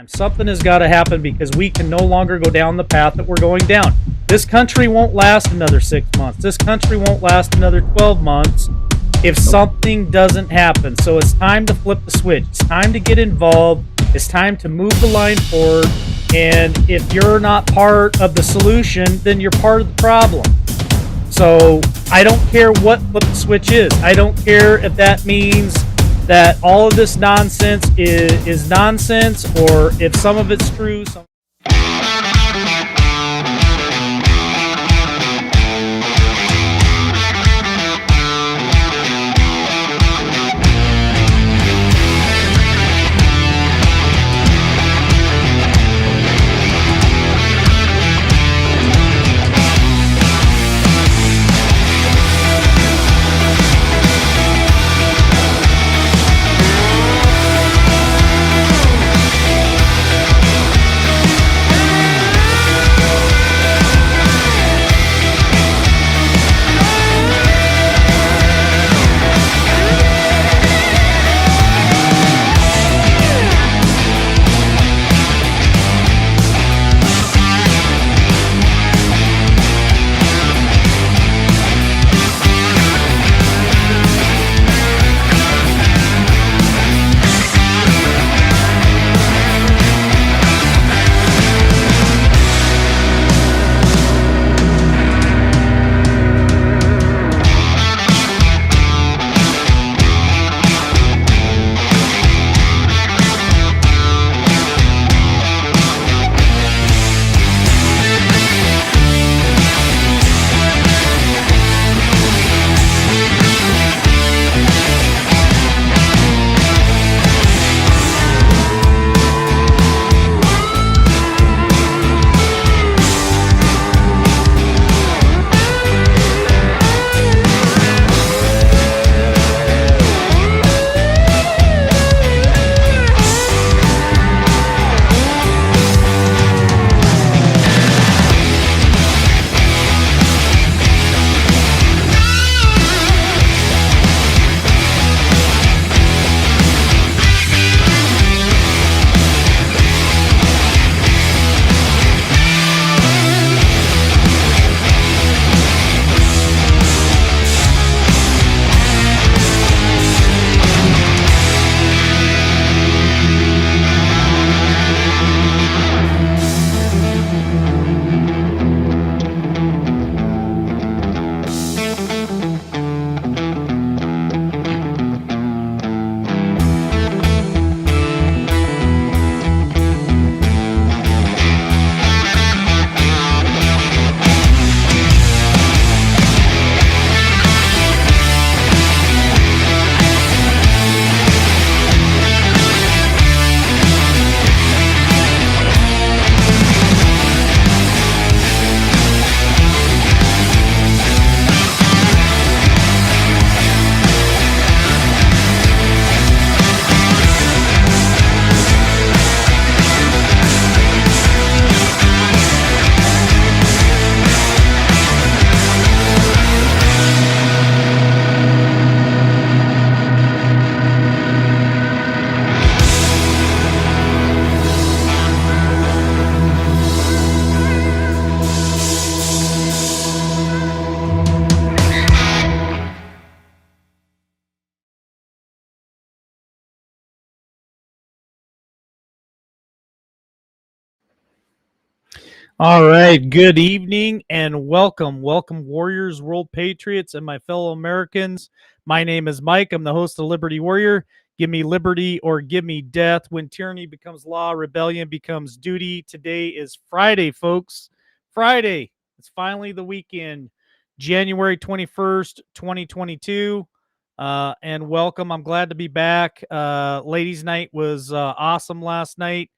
time. Something has got to happen because we can no longer go down the path that we're going down. This country won't last another 6 months. This country won't last another 12 months if something doesn't happen. So it's time to flip the switch. It's time to get involved. It's time to move the line forward. And if you're not part of the solution, then you're part of the problem. So I don't care what flip the switch is. I don't care if that means that all of this nonsense is nonsense, or if some of it's true. All right. Good evening and welcome. Welcome, Warriors, World Patriots, and my fellow Americans. My name is Mike. I'm the host of Liberty Warrior. Give me liberty or give me death. When tyranny becomes law, rebellion becomes duty. Today is Friday, folks. Friday. It's finally the weekend, January 21st, 2022. And welcome. I'm glad to be back. Ladies' night was awesome last night.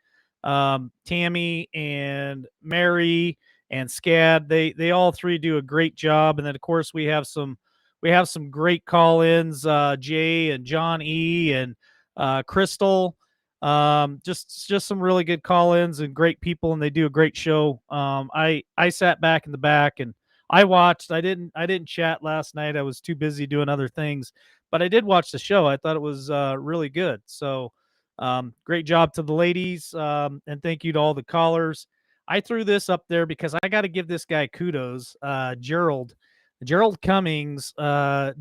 Tammy and Mary and Scad, they all three do a great job. And then of course we have some great call-ins, Jay and John E and Crystal. Just some really good call-ins and great people, and they do a great show. I sat back in the back and I watched. I didn't chat last night. I was too busy doing other things, but I did watch the show. I thought it was really good. So Great job to the ladies, and thank you to all the callers. I threw this up there because I got to give this guy kudos. Gerald Cummings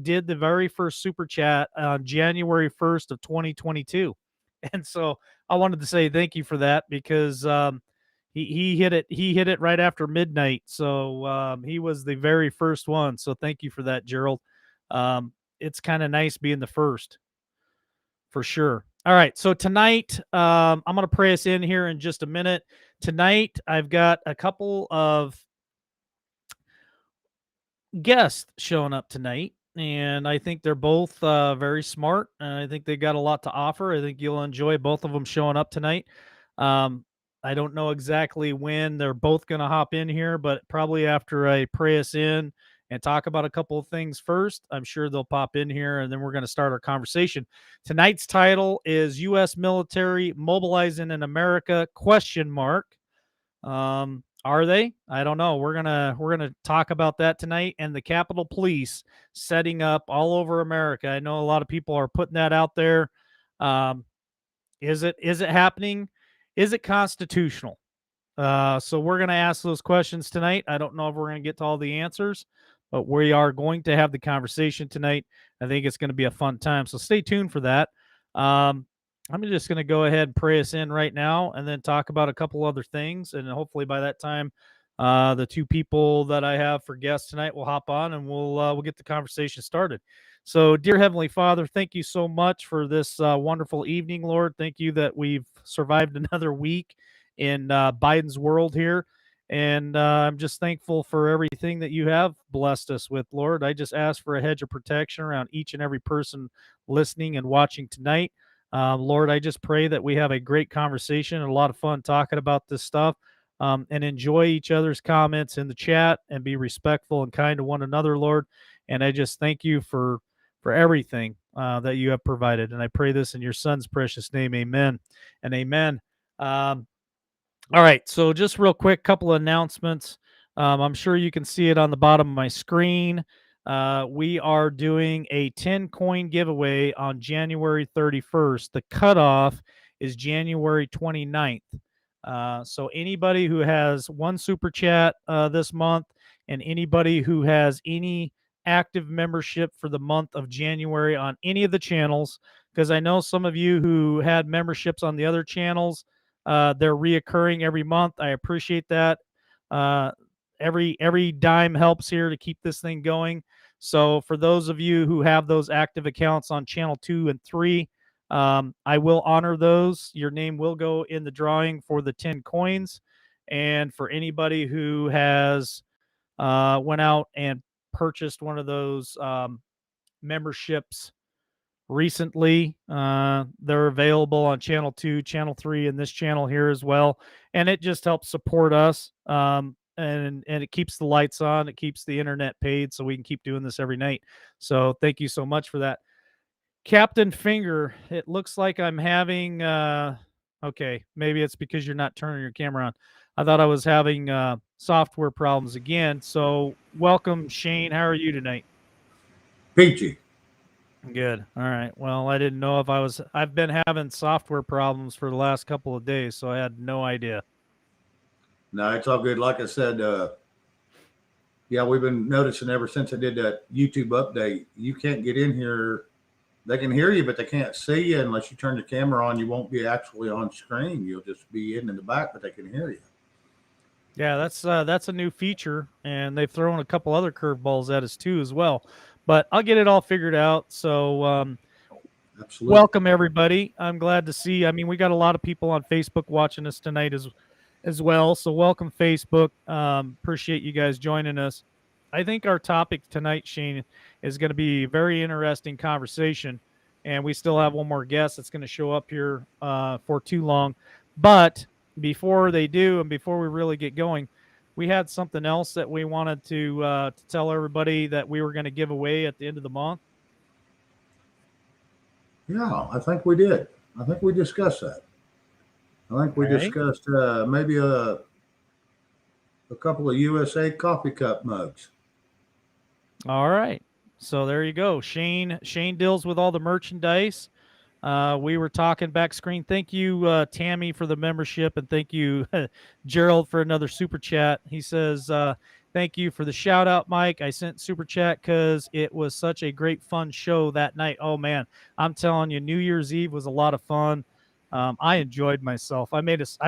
did the very first super chat on January 1st of 2022. And so I wanted to say thank you for that because he hit it. He hit it right after midnight. So he was the very first one. So thank you for that, Gerald. It's kind of nice being the first for sure. All right. So tonight, I'm going to pray us in here in just a minute. Tonight, I've got a couple of guests showing up tonight, and I think they're both very smart, and I think they got a lot to offer. I think you'll enjoy both of them showing up tonight. Um, I don't know exactly when they're both going to hop in here, but probably after I pray us in and talk about a couple of things first, I'm sure they'll pop in here, and then we're going to start our conversation. Tonight's title is U.S. Military Mobilizing in America? Question mark. Are they? I don't know. We're gonna talk about that tonight, and the Capitol Police setting up all over America. I know a lot of people are putting that out there. Um, is it happening? Is it constitutional? So we're going to ask those questions tonight. I don't know if we're going to get to all the answers, but we are going to have the conversation tonight. I think it's going to be a fun time. So stay tuned for that. Um, I'm just going to go ahead and pray us in right now and then talk about a couple other things. And hopefully by that time, the two people that I have for guests tonight will hop on and we'll get the conversation started. So, dear Heavenly Father, thank you so much for this wonderful evening, Lord. Thank you that we've survived another week in Biden's world here. And I'm just thankful for everything that you have blessed us with, Lord. I just ask for a hedge of protection around each and every person listening and watching tonight. Lord, I just pray that we have a great conversation and a lot of fun talking about this stuff, and enjoy each other's comments in the chat and be respectful and kind to one another, Lord. And I just thank you for everything that you have provided. And I pray this in your son's precious name. Amen and amen. Um, all right, so just real quick, couple of announcements. I'm sure you can see it on the bottom of my screen. We are doing a 10 coin giveaway on January 31st. The cutoff is January 29th. So anybody who has one super chat this month and anybody who has any active membership for the month of January on any of the channels, because I know some of you who had memberships on the other channels, they're reoccurring every month. I appreciate that. Uh, every dime helps here to keep this thing going. So for those of you who have those active accounts on channel 2 and 3, I will honor those. Your name will go in the drawing for the 10 coins. And for anybody who has went out and purchased one of those memberships recently. They're available on channel 2, channel 3, and this channel here as well. And it just helps support us. And it keeps the lights on, it keeps the internet paid so we can keep doing this every night. So thank you so much for that. Captain Finger, it looks like I'm having okay, maybe it's because you're not turning your camera on. I thought I was having software problems again. So welcome, Shane. How are you tonight? Peachy. Good. All right. Well, I didn't know if I've been having software problems for the last couple of days, so I had no idea. No, it's all good. Like I said, yeah, we've been noticing ever since I did that YouTube update, you can't get in here. They can hear you, but they can't see you unless you turn the camera on. You won't be actually on screen. You'll just be in the back, but they can hear you. Yeah, that's a new feature, and they've thrown a couple other curveballs at us too as well. But I'll get it all figured out. So Absolutely. welcome everybody. I'm glad to see. I mean, we got a lot of people on Facebook watching us tonight as well. So welcome Facebook. Appreciate you guys joining us. I think our topic tonight, Shane, is going to be a very interesting conversation, and we still have one more guest that's going to show up here for too long. But before they do, and before we really get going, we had something else that we wanted to tell everybody that we were going to give away at the end of the month. Yeah, I think we did. I think we discussed that. I think we All right. discussed maybe a couple of USA coffee cup mugs. All right. So there you go. Shane deals with all the merchandise. We were talking back screen. Thank you, Tammy, for the membership, and thank you, Gerald, for another super chat. He says, "Thank you for the shout out, Mike. I sent super chat because it was such a great, fun show that night. Oh man, I'm telling you, New Year's Eve was a lot of fun. I enjoyed myself. I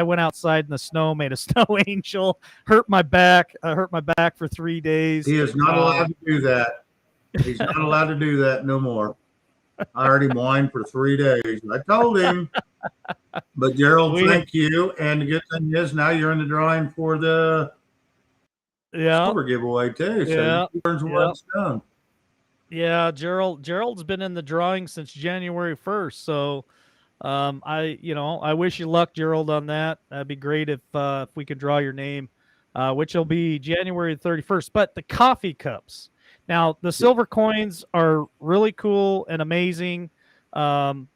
went outside in the snow, made a snow angel, hurt my back. I hurt my back for 3 days. He is not allowed to do that. He's not allowed to do that no more. I already whined for 3 days. I told him. But Gerald, We, thank you. And the good thing is now you're in the drawing for the yeah, silver giveaway too. So you yeah, turns the yeah. wet stone. Yeah, Gerald's been in the drawing since January 1st. So I wish you luck, Gerald, on that. That'd be great if we could draw your name, which will be January 31st. But the coffee cups. Now, the silver coins are really cool and amazing. Um,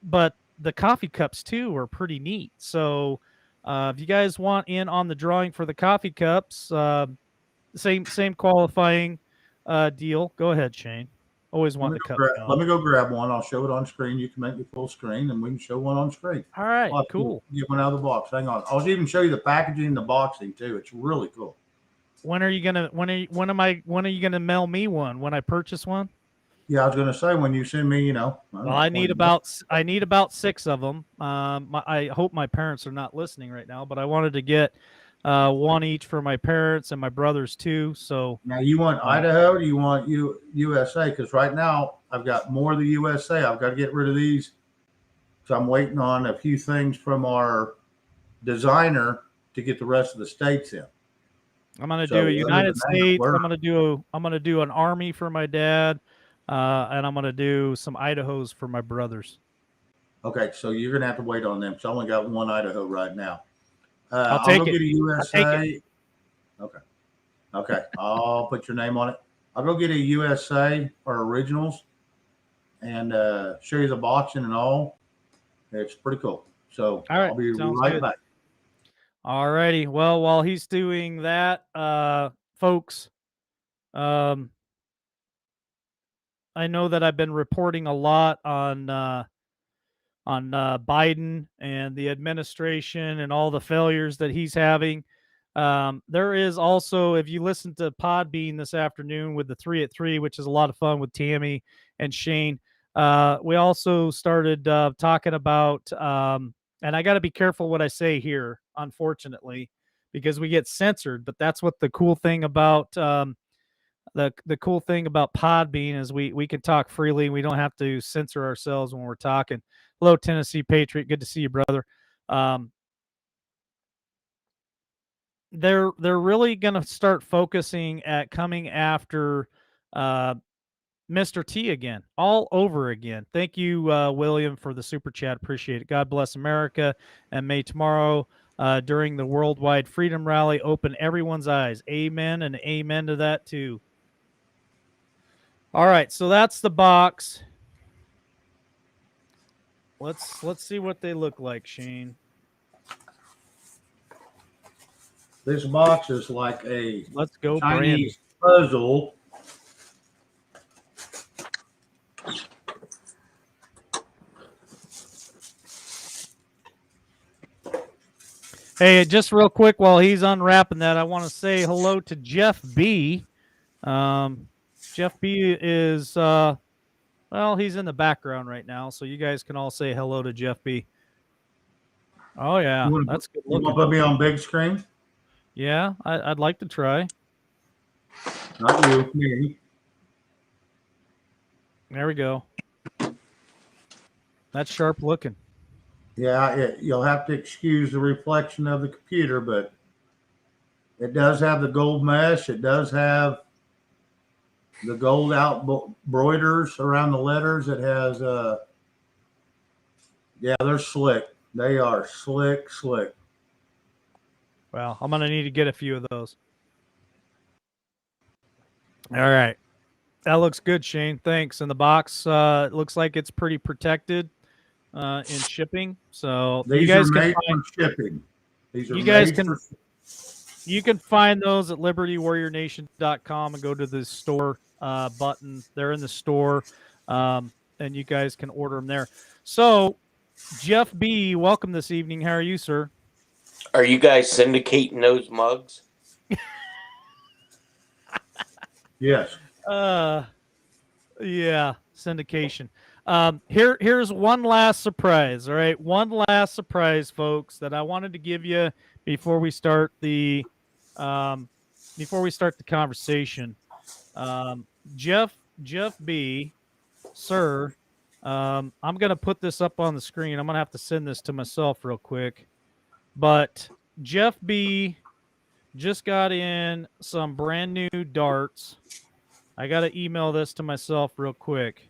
but the coffee cups too are pretty neat. So if you guys want in on the drawing for the coffee cups, same qualifying deal. Go ahead, Shane. Always wanting to cut me Let off. me go grab one. I'll show it on screen. You can make me full screen, and we can show one on screen. All right, I'll have to cool. get one out of the box. Hang on. I'll even show you the packaging and the boxing too. It's really cool. When are you gonna? When are you gonna mail me one? When I purchase one? Yeah, I was going to say when you send me, I don't Well, know, I 20 need about 6 of them. I hope my parents are not listening right now, but I wanted to get one each for my parents and my brothers too. So Now you want Idaho? Or do you want USA? Because right now I've got more of the USA. I've got to get rid of these. So I'm waiting on a few things from our designer to get the rest of the states in. I'm gonna So do a other than United that, States. I'm gonna do an Army for my dad, and I'm gonna do some Idahos for my brothers. okay. So you're gonna have to wait on them. So I only got one Idaho right now. I'll I'll take go it. get a I'll take it. USA. Okay. Okay. I'll put your name on it. I'll go get a USA or originals and show you the boxing and all. It's pretty cool. So All right, I'll be sounds right good. back. All righty. Well, while he's doing that, folks, um, I know that I've been reporting a lot on Biden and the administration and all the failures that he's having. There is also, if you listen to Podbean this afternoon with the 3 at 3, which is a lot of fun with Tammy and Shane, we also started talking about, and I got to be careful what I say here, unfortunately, because we get censored. But that's what the cool thing about the cool thing about Podbean is we can talk freely. We don't have to censor ourselves when we're talking. Hello, Tennessee Patriot. Good to see you, brother. Um, they're really going to start focusing at coming after uh, Mr. T again, all over again. Thank you, William, for the super chat. Appreciate it. God bless America, and may tomorrow during the worldwide freedom rally open everyone's eyes. Amen and amen to that too. All right, so that's the box. Let's see what they look like, Shane. This box is like a Let's go, Chinese Brandon. puzzle. Hey, just real quick while he's unwrapping that, I want to say hello to Jeff B. Jeff B is well, he's in the background right now, so you guys can all say hello to Jeff B. Oh yeah, that's good You want looking. to put me on big screen? Yeah, I'd like to try. Not you, me. There we go. That's sharp looking. Yeah, you'll have to excuse the reflection of the computer, but it does have the gold mesh. It does have the gold out broiders around the letters. It has, yeah, they're slick. They are slick. Well, I'm gonna need to get a few of those. All right. That looks good, Shane. Thanks. And the box it looks like it's pretty protected in shipping. So These you guys are can made find for shipping. These are you guys made can for you can find those at libertywarriornation.com and go to the store button. They're in the store. and you guys can order them there. So, Jeff B, welcome this evening. How are you, sir? Are you guys syndicating those mugs? Yes. Uh, yeah, syndication. Here's one last surprise. All right, one last surprise, folks, that I wanted to give you before we start the um, conversation. Um, Jeff B, sir, I'm gonna put this up on the screen. I'm gonna have to send this to myself real quick. But Jeff B just got in some brand new darts. I gotta email this to myself real quick.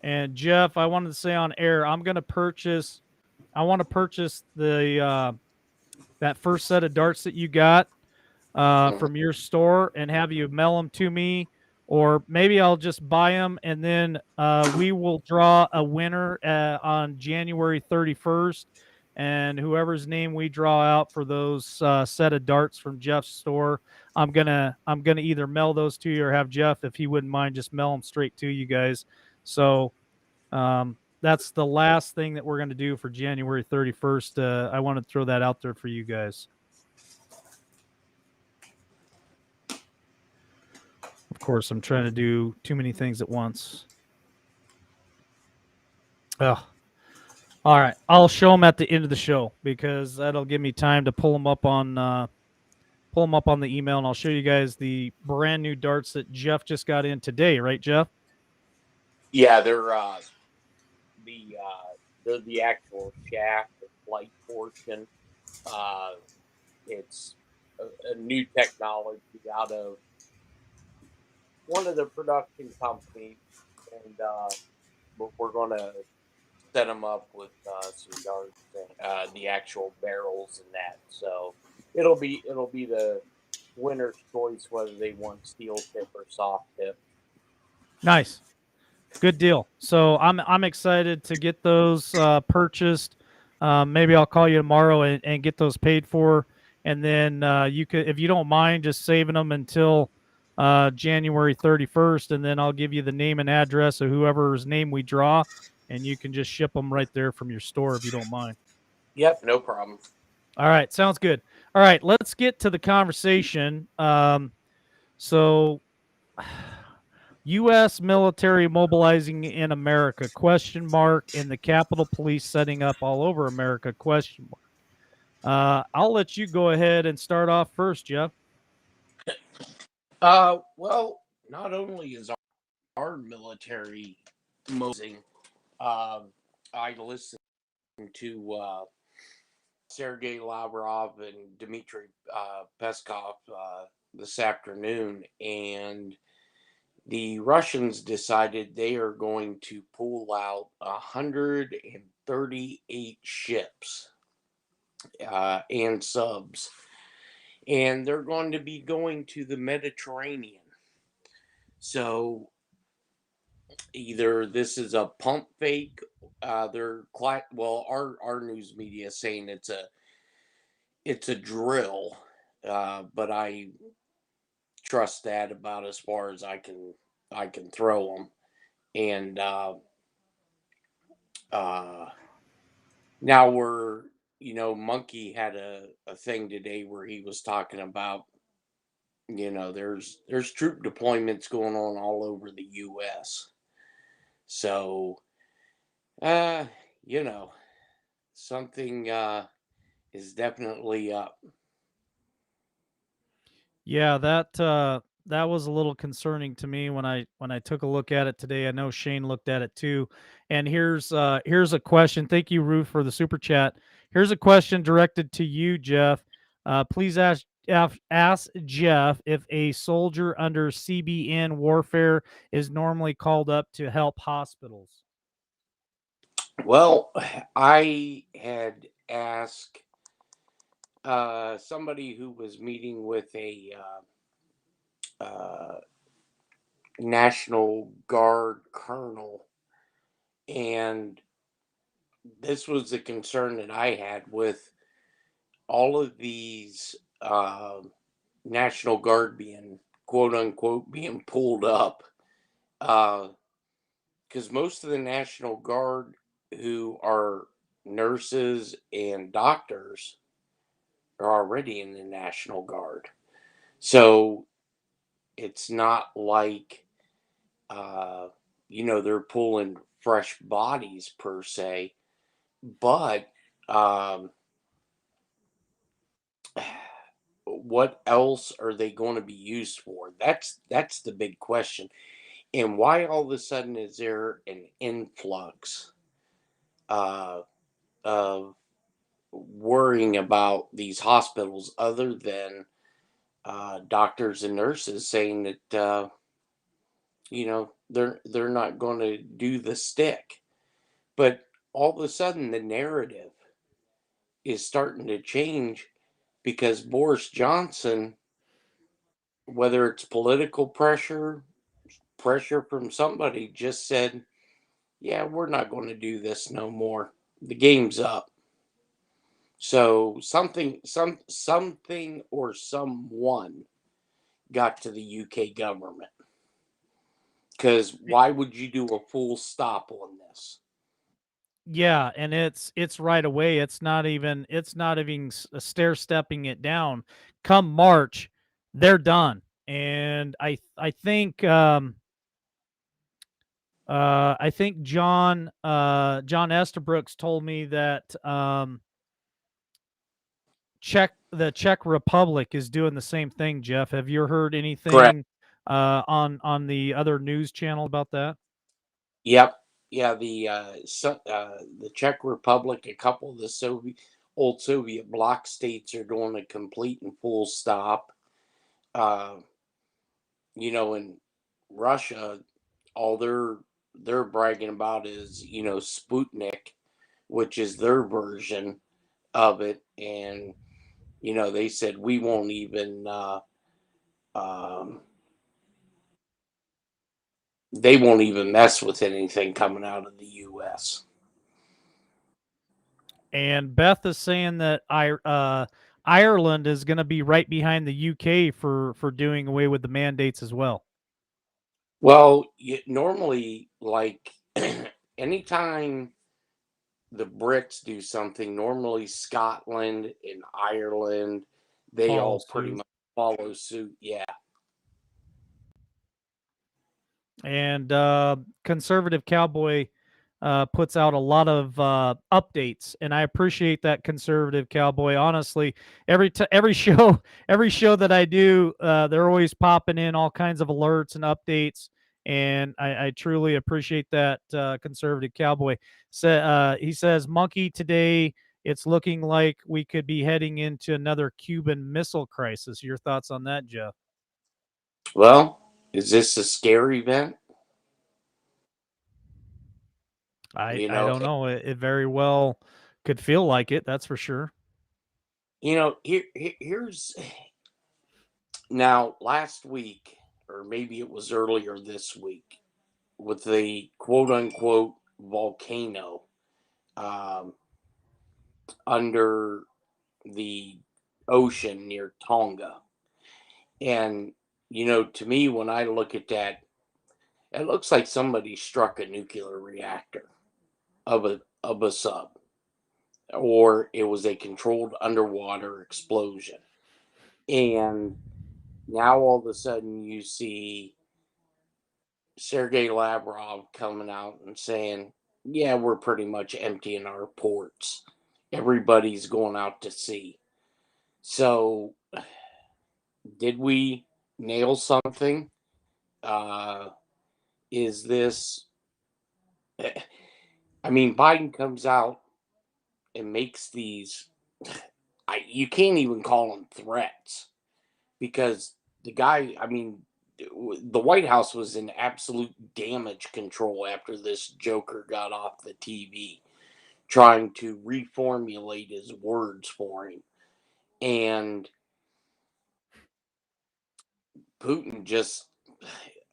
And Jeff, I wanted to say on air, I'm gonna purchase. I want to purchase the that first set of darts that you got Mhm. from your store and have you mail them to me, or maybe I'll just buy them and then we will draw a winner on January 31st, and whoever's name we draw out for those set of darts from Jeff's store, I'm gonna either mail those to you or have Jeff, if he wouldn't mind, just mail them straight to you guys. So that's the last thing that we're going to do for January 31st. I want to throw that out there for you guys. Of course, I'm trying to do too many things at once. Oh, all right. I'll show them at the end of the show because that'll give me time to pull them up on the email, and I'll show you guys the brand new darts that Jeff just got in today. Right, Jeff? Yeah, the they're the actual shaft, the flight portion. Uh, it's a new technology out of one of the production companies, and we're going to set them up with some darts and the actual barrels and that. So it'll be the winner's choice whether they want steel tip or soft tip. Nice. Good deal. So I'm excited to get those purchased. Maybe I'll call you tomorrow and get those paid for, and then you could, if you don't mind, just saving them until January 31st, and then I'll give you the name and address of whoever's name we draw, and you can just ship them right there from your store if you don't mind. Yep, no problem. All right, sounds good. All right, let's get to the conversation. So U.S. military mobilizing in America, question mark, and the Capitol Police setting up all over America, question mark. I'll let you go ahead and start off first, Jeff. Well, not only is our military mobilizing, I listened to Sergei Lavrov and Dmitry Peskov this afternoon, and the Russians decided they are going to pull out 138 ships and subs, and they're going to be going to the Mediterranean. So either this is a pump fake, our news media is saying it's a drill, but I trust that about as far as I can throw them. And uh, now Monkey had a thing today where he was talking about, there's troop deployments going on all over the U.S. So, uh, you know, something is definitely up. Yeah, that was a little concerning to me when I took a look at it today. I know Shane looked at it too. And here's a question. Thank you, Ruth, for the super chat. Here's a question directed to you, Jeff. Please ask Jeff if a soldier under CBN warfare is normally called up to help hospitals. Well, I had asked somebody who was meeting with a National Guard colonel, and this was the concern that I had with all of these National Guard being quote unquote being pulled up. Uh, because most of the National Guard who are nurses and doctors are already in the National Guard. So it's not like, uh, they're pulling fresh bodies per se, but um, what else are they going to be used for? That's the big question. And why all of a sudden is there an influx uh, of worrying about these hospitals other than doctors and nurses saying that they're not going to do the stick, but all of a sudden the narrative is starting to change because Boris Johnson, whether it's political pressure from somebody, just said, yeah, we're not going to do this no more. The game's up. So something or someone got to the UK government. Because why would you do a full stop on this? Yeah, and it's right away. It's not even stair stepping it down. Come March, they're done. And I think John Estabrooks told me that the Czech Republic is doing the same thing. Jeff, have you heard Correct. anything on the other news channel about that? Yep. Yeah. The Czech Republic, a couple of the old Soviet bloc states are doing a complete and full stop. Uh, in Russia, all they're bragging about is Sputnik, which is their version of it, and they said we won't even um, they won't even mess with anything coming out of the U.S. And Beth is saying that Ireland is going to be right behind the UK for doing away with the mandates as well. Well, normally, like anytime the Brits do something, normally Scotland and Ireland, they all Falls pretty too. much follow suit. Yeah. And conservative cowboy puts out a lot of updates, and I appreciate that, conservative cowboy. Honestly, every show every show that I do, they're always popping in all kinds of alerts and updates, and I truly appreciate that, conservative cowboy. He says, "Monkey, today it's looking like we could be heading into another Cuban Missile Crisis." Your thoughts on that, Jeff? Well, is this a scare event? I You I know, don't know. It very well could feel like it. That's for sure. here's now last week, or maybe it was earlier this week, with the quote unquote volcano um, under the ocean near Tonga. And, to me, when I look at that, it looks like somebody struck a nuclear reactor of a sub, or it was a controlled underwater explosion. And now all of a sudden you see Sergei Lavrov coming out and saying, yeah, we're pretty much emptying our ports. Everybody's going out to sea. So, did we nail something? Uh, is this, I mean, Biden comes out and makes these, you can't even call them threats because the guy, I mean, the White House was in absolute damage control after this joker got off the TV trying to reformulate his words for him. And Putin just,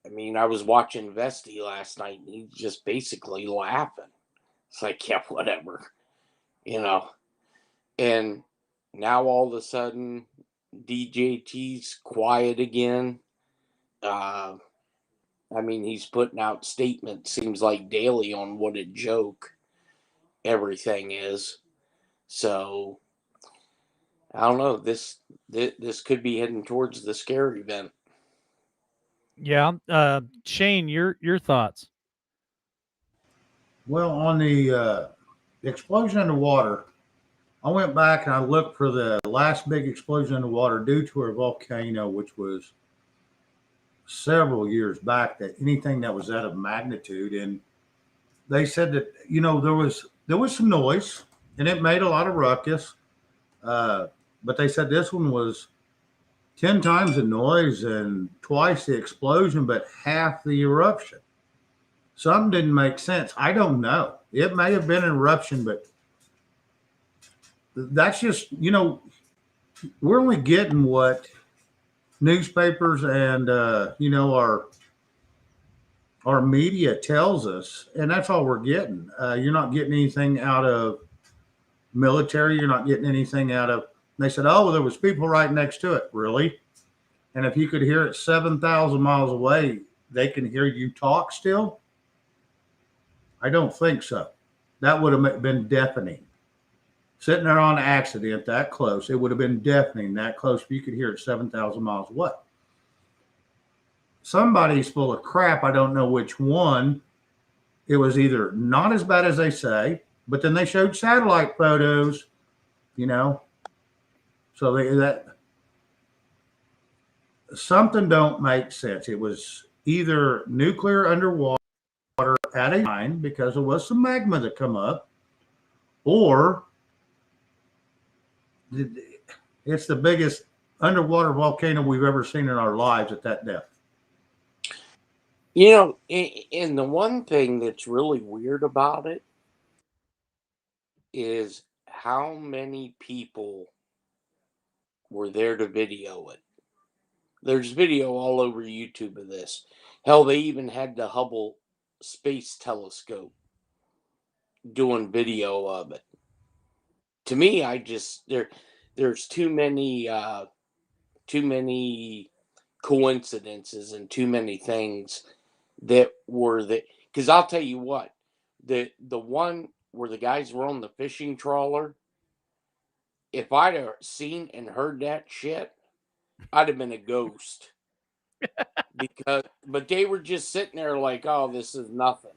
I mean, I was watching Vesti last night and he's just basically laughing. It's like, yeah, whatever, you know. And now all of a sudden, DJT's quiet again. Uh, I mean, he's putting out statements, seems like daily, on what a joke everything is. So I don't know. This could be heading towards the scary event. Yeah. Shane, your thoughts? Well, on the explosion in the water, I went back and I looked for the last big explosion in the water due to a volcano, which was several years back. That anything that was out of magnitude, and they said that there was some noise and it made a lot of ruckus, uh, but they said this one was 10 times the noise and twice the explosion, but half the eruption. Something didn't make sense. I don't know. It may have been an eruption, but that's just, we're only getting what newspapers and, our media tells us, and that's all we're getting. You're not getting anything out of military. You're not getting anything out of. They said, "Oh, well, there was people right next to it." Really? And if you could hear it 7,000 miles away, they can hear you talk still? I don't think so. That would have been deafening. Sitting there on accident that close, it would have been deafening that close if you could hear it 7,000 miles away. Somebody's full of crap. I don't know which one. It was either not as bad as they say, but then they showed satellite photos, you know. So that something don't make sense. It was either nuclear underwater at a mine because there was some magma that come up, or it's the biggest underwater volcano we've ever seen in our lives at that depth. And the one thing that's really weird about it is how many people were there to video it. There's video all over YouTube of this. Hell, they even had the Hubble Space Telescope doing video of it. To me, there's too many coincidences and too many things that were that. Because I'll tell you what, the one where the guys were on the fishing trawler, if I'd have seen and heard that shit, I'd have been a ghost. But they were just sitting there like, oh, this is nothing.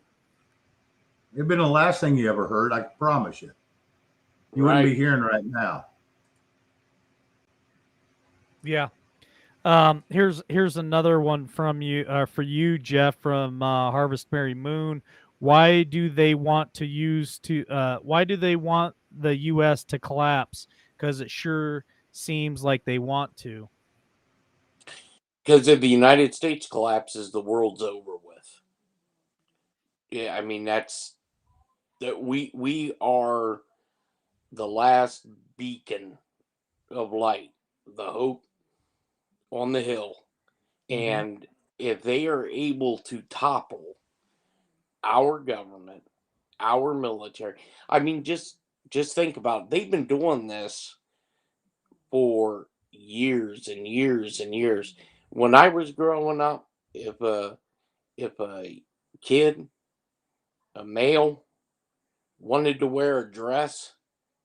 It'd been the last thing you ever heard, I promise you. You wouldn't be hearing right now. Yeah. Here's another one from you for you, Jeff, from Harvest Mary Moon. Why do they want why do they want the US to collapse? Because it sure seems like they want to. Because if the United States collapses, the world's over with. Yeah, I mean that's that we are the last beacon of light, the hope on the hill. Mm-hmm. And if they are able to topple our government, our military, I mean, just think about it. They've been doing this for years and years and years. When I was growing up, if a kid, a male, wanted to wear a dress,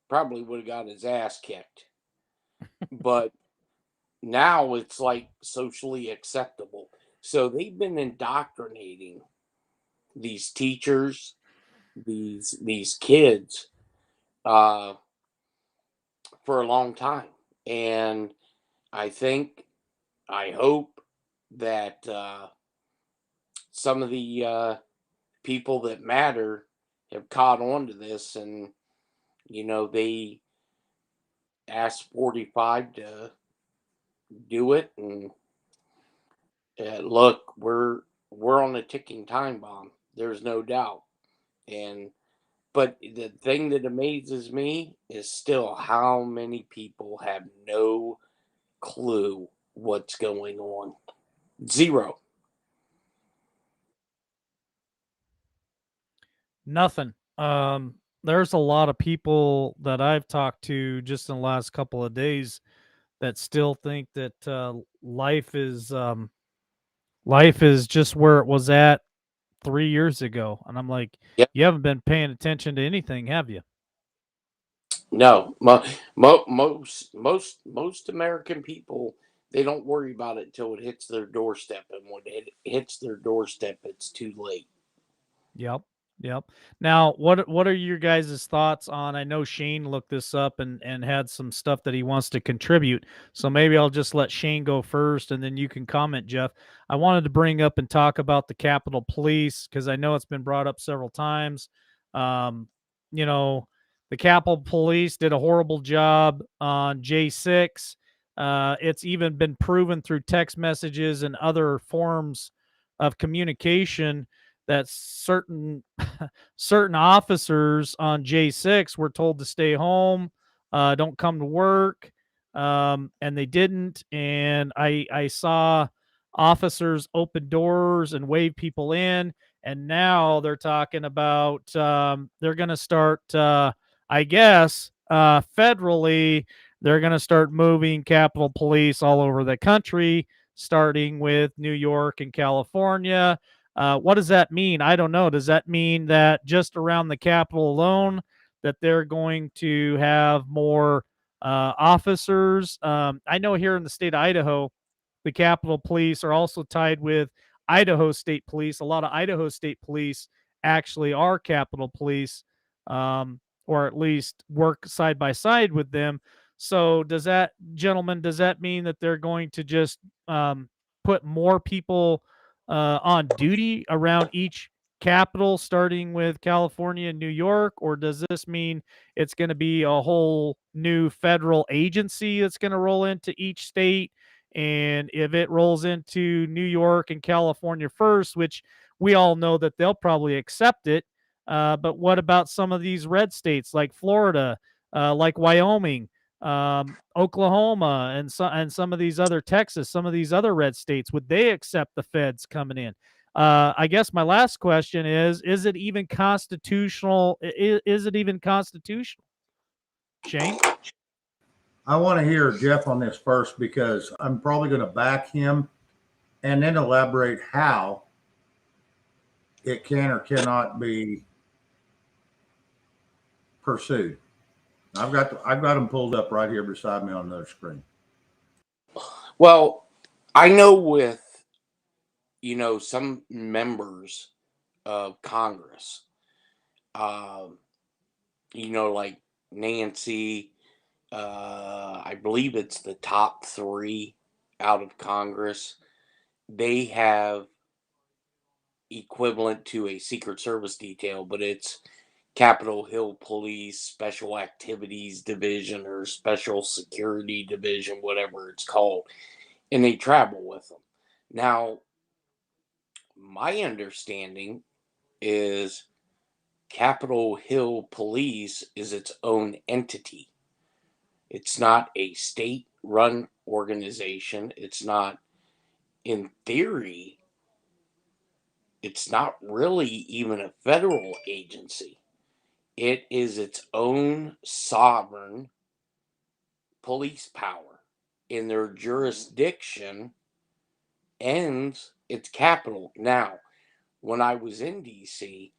probably would have got his ass kicked. But now it's like socially acceptable. So they've been indoctrinating these teachers, these kids, uh, for a long time, and I think, I hope that some of the people that matter have caught on to this, and they asked 45 to do it, and look, we're on a ticking time bomb. There's no doubt, and but the thing that amazes me is still how many people have no clue what's going on. Zero. Nothing. There's a lot of people that I've talked to just in the last couple of days that still think that life is Life is just where it was at 3 years ago. And I'm like, Yep. you haven't been paying attention to anything, have you? No, most American people, they don't worry about it until it hits their doorstep, and when it hits their doorstep, it's too late. Yep. Yep. Now, what are your guys' thoughts on? I know Shane looked this up and had some stuff that he wants to contribute. So maybe I'll just let Shane go first, and then you can comment, Jeff. I wanted to bring up and talk about the Capitol Police because I know it's been brought up several times. Um, you know, the Capitol Police did a horrible job on J6. It's even been proven through text messages and other forms of communication that certain officers on J6 were told to stay home, don't come to work, and they didn't. And I saw officers open doors and wave people in, and now they're talking about they're going to start, I guess, federally. They're going to start moving Capitol Police all over the country, starting with New York and California. What does that mean? I don't know. Does that mean that just around the Capitol alone, that they're going to have more officers? I know here in the state of Idaho, the Capitol Police are also tied with Idaho State Police. A lot of Idaho State Police actually are Capitol Police, or at least work side by side with them. So, does that, gentlemen, does that mean that they're going to just put more people on duty around each capital, starting with California and New York? Or does this mean it's going to be a whole new federal agency that's going to roll into each state? And if it rolls into New York and California first, which we all know that they'll probably accept it, but what about some of these red states like Florida, like Wyoming, Oklahoma, and some of these other Texas, some of these other red states? Would they accept the feds coming in? I guess my last question is it even constitutional? Is it even constitutional? Shane? I want to hear Jeff on this first because I'm probably going to back him and then elaborate how it can or cannot be pursued. I've got them pulled up right here beside me on the screen. Well, I know with some members of Congress, um, like Nancy. I believe it's the top three out of Congress. They have equivalent to a Secret Service detail, but it's Capitol Hill Police Special Activities Division or Special Security Division, whatever it's called, and they travel with them. Now, my understanding is Capitol Hill Police is its own entity. It's not a state run organization. It's not, in theory, it's not really even a federal agency. It is its own sovereign police power, in their jurisdiction ends its capital. Now, when I was in DC,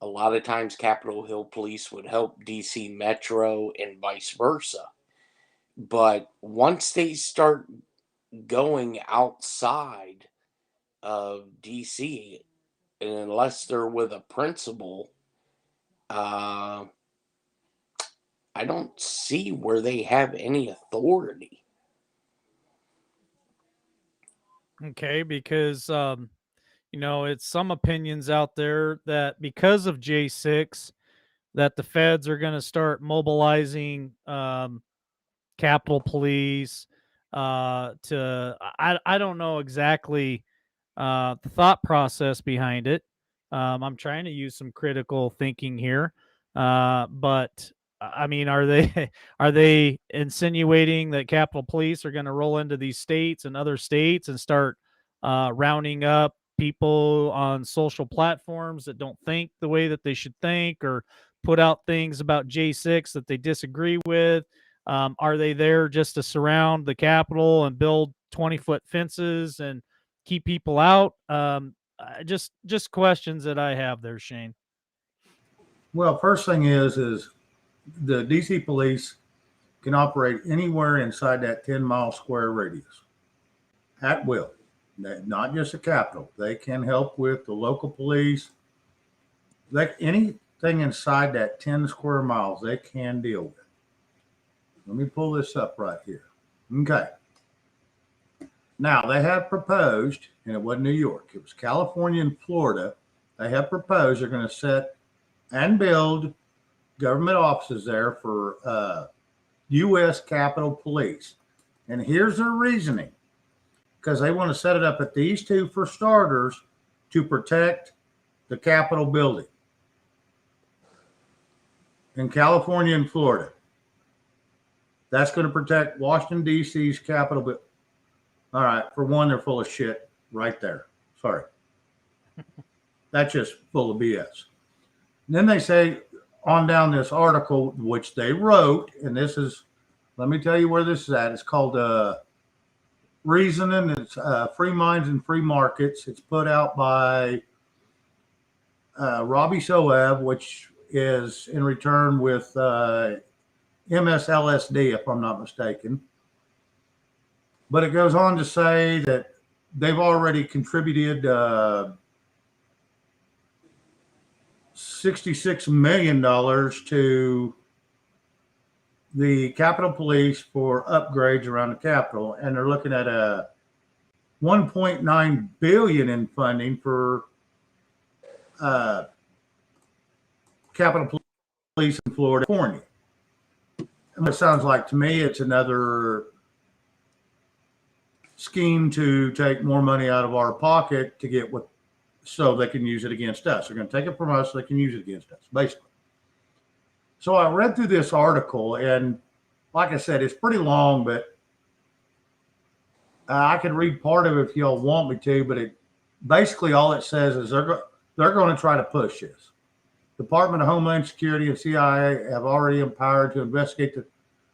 a lot of times Capitol Hill Police would help DC Metro and vice versa. But once they start going outside of DC, and unless they're with a principal, uh, I don't see where they have any authority. Okay, because it's some opinions out there that because of J6, that the feds are going to start mobilizing Capitol Police. I don't know exactly the thought process behind it. I'm trying to use some critical thinking here, but I mean, are they are they insinuating that Capitol Police are going to roll into these states and other states and start rounding up people on social platforms that don't think the way that they should think, or put out things about J6 that they disagree with? Are they there just to surround the Capitol and build 20-foot fences and keep people out? Just questions that I have there, Shane. Well, first thing is the DC police can operate anywhere inside that 10-mile square radius at will. Not just the Capitol. They can help with the local police. Like anything inside that 10 square miles, they can deal with. Let me pull this up right here. Okay. Now, they have proposed, and it wasn't New York, it was California and Florida. They have proposed they're going to set and build government offices there for U.S. Capitol Police. And here's their reasoning, because they want to set it up at these two for starters to protect the Capitol building in California and Florida. That's going to protect Washington, D.C.'s Capitol building. All right, for one, they're full of shit right there. Sorry. That's just full of BS. And then they say on down this article, which they wrote, and this is, let me tell you where this is at. It's called Reasoning. It's Free Minds and Free Markets. It's put out by Robbie Soev, which is in return with MSLSD, if I'm not mistaken. But it goes on to say that they've already contributed $66 million to the Capitol Police for upgrades around the Capitol, and they're looking at a $1.9 billion in funding for Capitol Police in Florida, California. And it sounds like to me it's another scheme to take more money out of our pocket to get what, so they can use it against us. They're going to take it from us so they can use it against us, basically. So I read through this article, and like I said, it's pretty long, but I can read part of it if y'all want me to. But it basically all it says is they're going to try to push this. Department of Homeland Security and CIA have already empowered to investigate the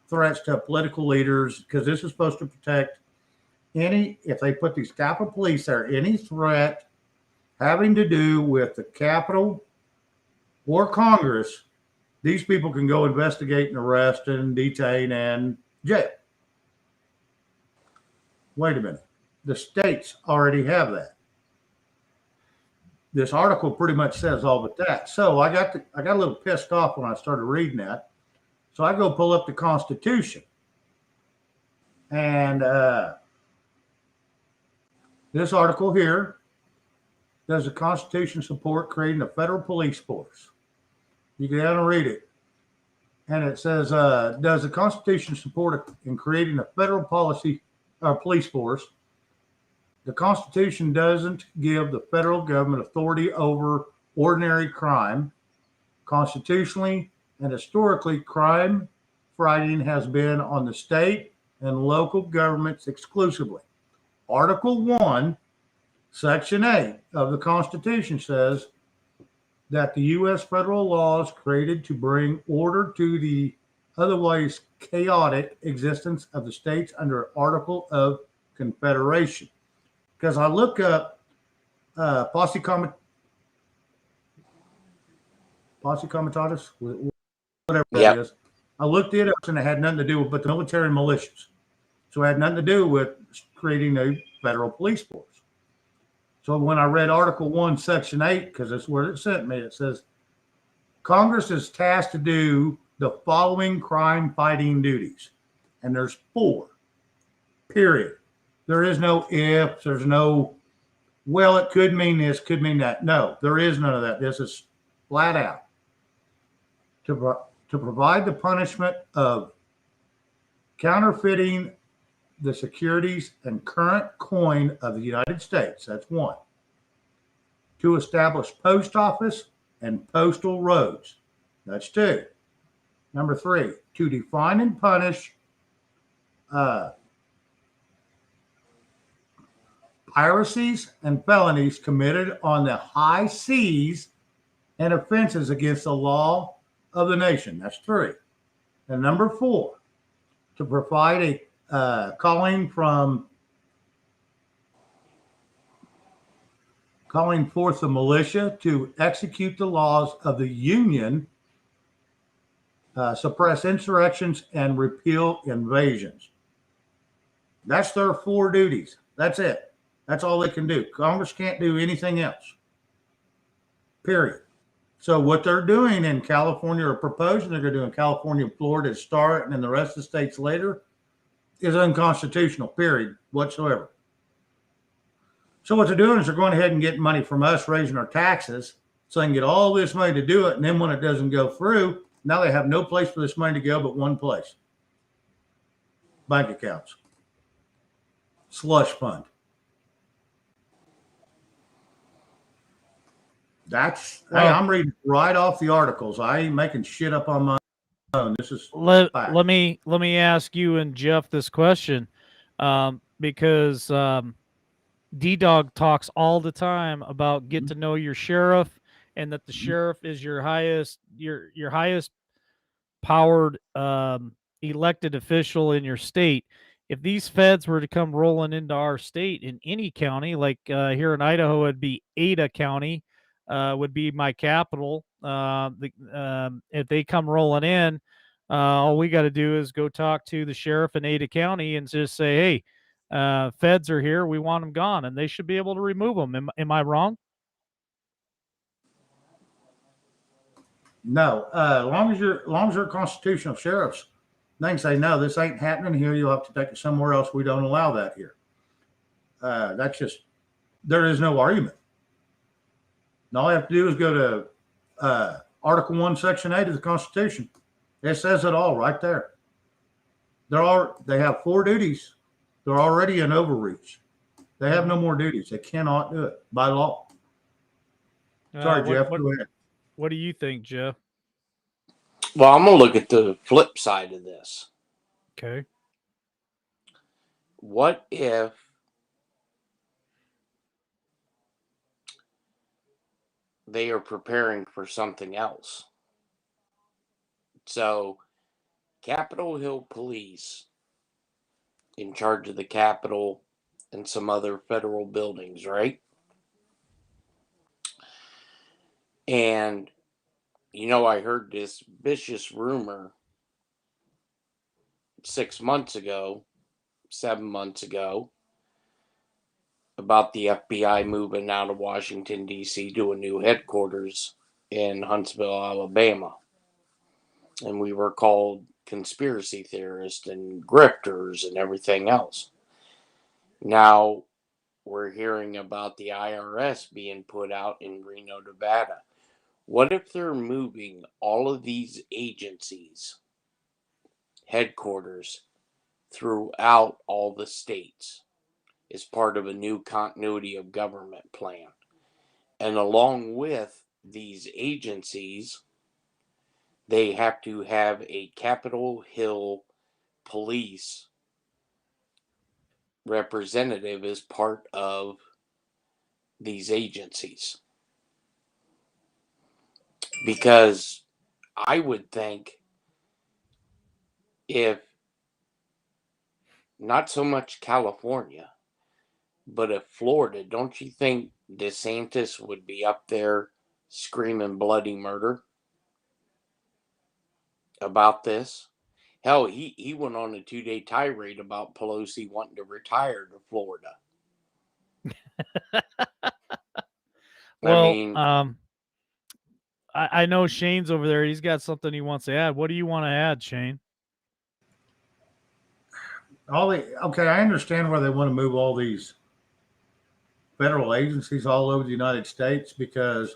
threats to political leaders, because this is supposed to protect if they put these Capitol Police there, any threat having to do with the Capitol or Congress, these people can go investigate and arrest and detain and jail. Wait a minute. The states already have that. This article pretty much says all but that. So I got a little pissed off when I started reading that. So I go pull up the Constitution. And this article here, does the Constitution support creating a federal police force? You can down and read it. And it says, does the Constitution support in creating a federal police force? The Constitution doesn't give the federal government authority over ordinary crime. Constitutionally and historically, crime fighting has been on the state and local governments exclusively. Article 1, Section 8 of the Constitution says that the U.S. federal laws created to bring order to the otherwise chaotic existence of the states under Article of Confederation. Because I look up posse comitatus, whatever that is. I looked it up, and it had nothing to do with but the military and militias. So it had nothing to do with creating a federal police force. So when I read Article 1, Section 8, because that's where it sent me, it says, Congress is tasked to do the following crime-fighting duties. And there's 4, period. There is no if, there's no, well, it could mean this, could mean that. No, there is none of that. This is flat out. To provide the punishment of counterfeiting the securities and current coin of the United States. That's 1. To establish post office and postal roads. That's 2. Number 3, to define and punish piracies and felonies committed on the high seas and offenses against the law of the nation. That's 3. And number 4, to provide a calling from calling forth the militia to execute the laws of the Union, suppress insurrections, and repeal invasions. That's their 4 duties. That's it. That's all they can do. Congress can't do anything else. Period. So what they're doing in California, or proposing they're going to do in California, Florida to start, and then the rest of the states later, is unconstitutional, period, whatsoever. So what they're doing is they're going ahead and getting money from us, raising our taxes, so they can get all this money to do it. And then when it doesn't go through, now they have no place for this money to go but one place: bank accounts, slush fund. Hey, I'm reading right off the articles. I ain't making shit up on my own. This is let me ask you and Jeff this question, because D-Dog talks all the time about get to know your sheriff, and that the sheriff is your highest powered elected official in your state. If these feds were to come rolling into our state in any county, like here in Idaho, it'd be Ada County, would be my capital. If they come rolling in, all we got to do is go talk to the sheriff in Ada County and just say, hey, feds are here. We want them gone, and they should be able to remove them. Am I wrong? No, as long as you're constitutional sheriffs, they can say, no, this ain't happening here. You'll have to take it somewhere else. We don't allow that here. That's just, there is no argument. And all I have to do is go to Article 1, Section 8 of the Constitution. It says it all right there. They have 4 duties. They're already in overreach. They have no more duties. They cannot do it by law. Sorry, Jeff. Go ahead. What do you think, Jeff? Well, I'm going to look at the flip side of this. Okay. What if they are preparing for something else? So, Capitol Hill Police, in charge of the Capitol and some other federal buildings, right? And, I heard this vicious rumor 7 months ago, about the FBI moving out of Washington, D.C. to a new headquarters in Huntsville, Alabama. And we were called conspiracy theorists and grifters and everything else. Now we're hearing about the IRS being put out in Reno, Nevada. What if they're moving all of these agencies, headquarters, throughout all the states as part of a new continuity of government plan? And along with these agencies, they have to have a Capitol Hill police representative as part of these agencies. Because I would think, if not so much California, but if Florida, don't you think DeSantis would be up there screaming bloody murder about this? Hell, he went on a 2-day tirade about Pelosi wanting to retire to Florida. Well, I know Shane's over there. He's got something he wants to add. What do you want to add, Shane? Okay, I understand why they want to move all these federal agencies all over the United States, because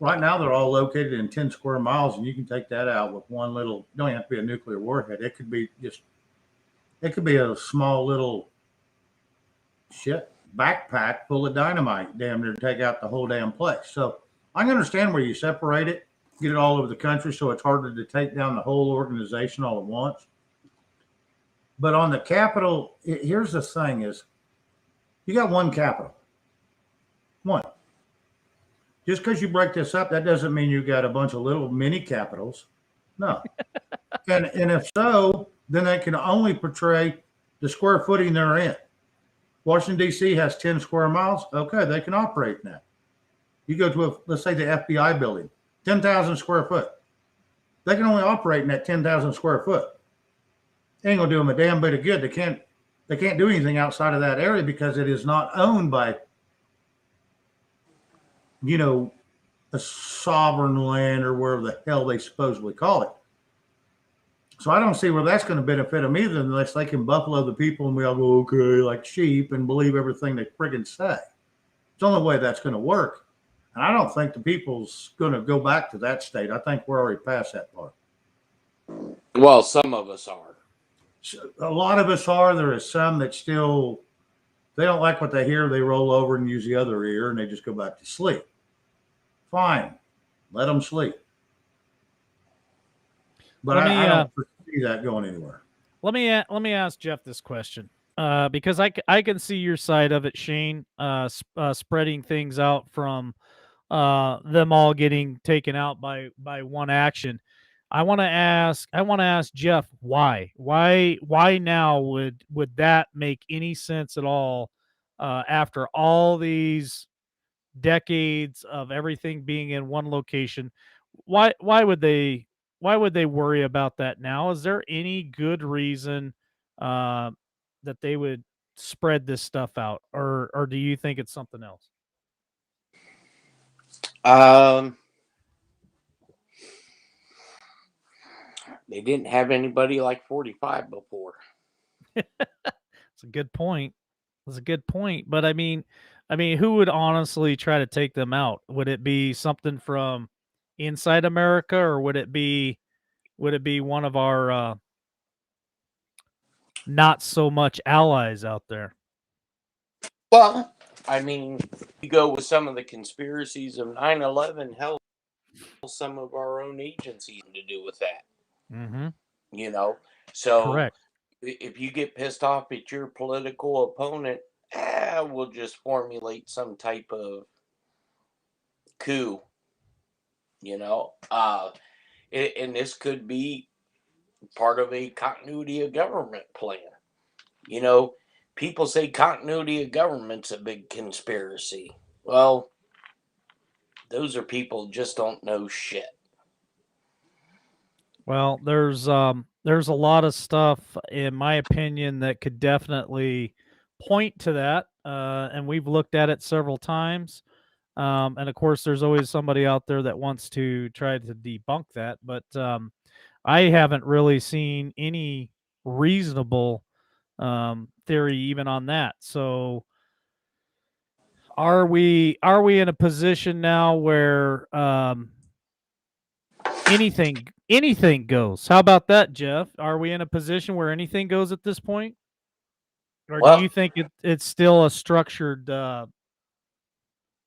right now they're all located in 10 square miles, and you can take that out with one little, you don't have to be a nuclear warhead. It could be a small little backpack full of dynamite, damn near take out the whole damn place. So I can understand where you separate it, get it all over the country, so it's harder to take down the whole organization all at once. But on the Capitol, here's the thing is, you got one Capitol. One. Just because you break this up, that doesn't mean you got a bunch of little mini capitals. No. and if so, then they can only portray the square footing they're in. Washington, D.C. has 10 square miles. Okay, they can operate in that. You go to let's say the FBI building, 10,000 square foot. They can only operate in that 10,000 square foot. It ain't gonna do them a damn bit of good. They can't do anything outside of that area because it is not owned by, you know, a sovereign land or wherever the hell they supposedly call it. So I don't see where that's going to benefit them either, unless they can buffalo the people and we all go okay like sheep and believe everything they friggin' say. It's the only way that's going to work. And I don't think the people's going to go back to that state. I think we're already past that part. Well, some of us are. A lot of us are. There is some that still, they don't like what they hear. They roll over and use the other ear and they just go back to sleep. Fine. Let them sleep. But I don't foresee that going anywhere. Let me ask Jeff this question, because I can see your side of it, Shane. Spreading things out from them all getting taken out by one action. I want to ask Jeff why now would that make any sense at all after all these decades of everything being in one location? Why would they worry about that now? Is there any good reason uh, that they would spread this stuff out, or do you think it's something else? They didn't have anybody like 45 before. It's a good point. That's a good point. But I mean, who would honestly try to take them out? Would it be something from inside America, or would it be one of our not so much allies out there? Well, I mean, you go with some of the conspiracies of 9/11. Hell, some of our own agencies to do with that. Mm-hmm. You know, so Correct. if you get pissed off at your political opponent, we'll just formulate some type of coup. You know, and this could be part of a continuity of government plan. You know, people say continuity of government's a big conspiracy. Well, those are people who just don't know shit. Well, there's a lot of stuff, in my opinion, that could definitely point to that, and we've looked at it several times. And of course, there's always somebody out there that wants to try to debunk that, but I haven't really seen any reasonable theory even on that. So, are we in a position now where anything goes? How about that, Jeff? Are we in a position where anything goes at this point, or do Well, you think it's still a structured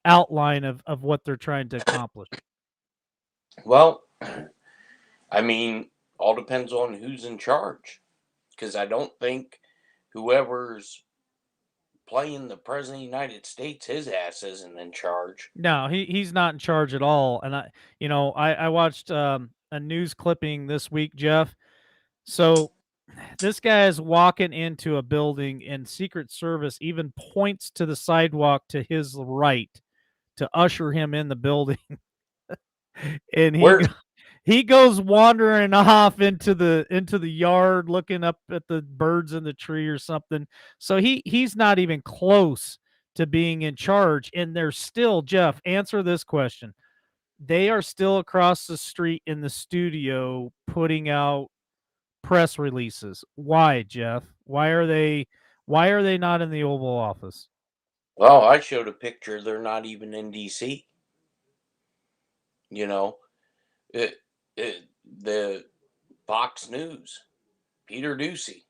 outline of what they're trying to accomplish? well, I mean, all depends on who's in charge. Because I don't think whoever's playing the president of the United States, his ass isn't in charge. No, he's not in charge at all. And I watched a news clipping this week, Jeff. So this guy is walking into a building, and Secret Service even points to the sidewalk to his right to usher him in the building. And he goes wandering off into the yard, looking up at the birds in the tree or something. So he's not even close to being in charge. And they're still, Jeff, answer this question. They are still across the street in the studio putting out press releases. Why, Jeff? Why are they not in the Oval Office? Well, I showed a picture. They're not even in D.C. You know, the Fox News, Peter Ducey.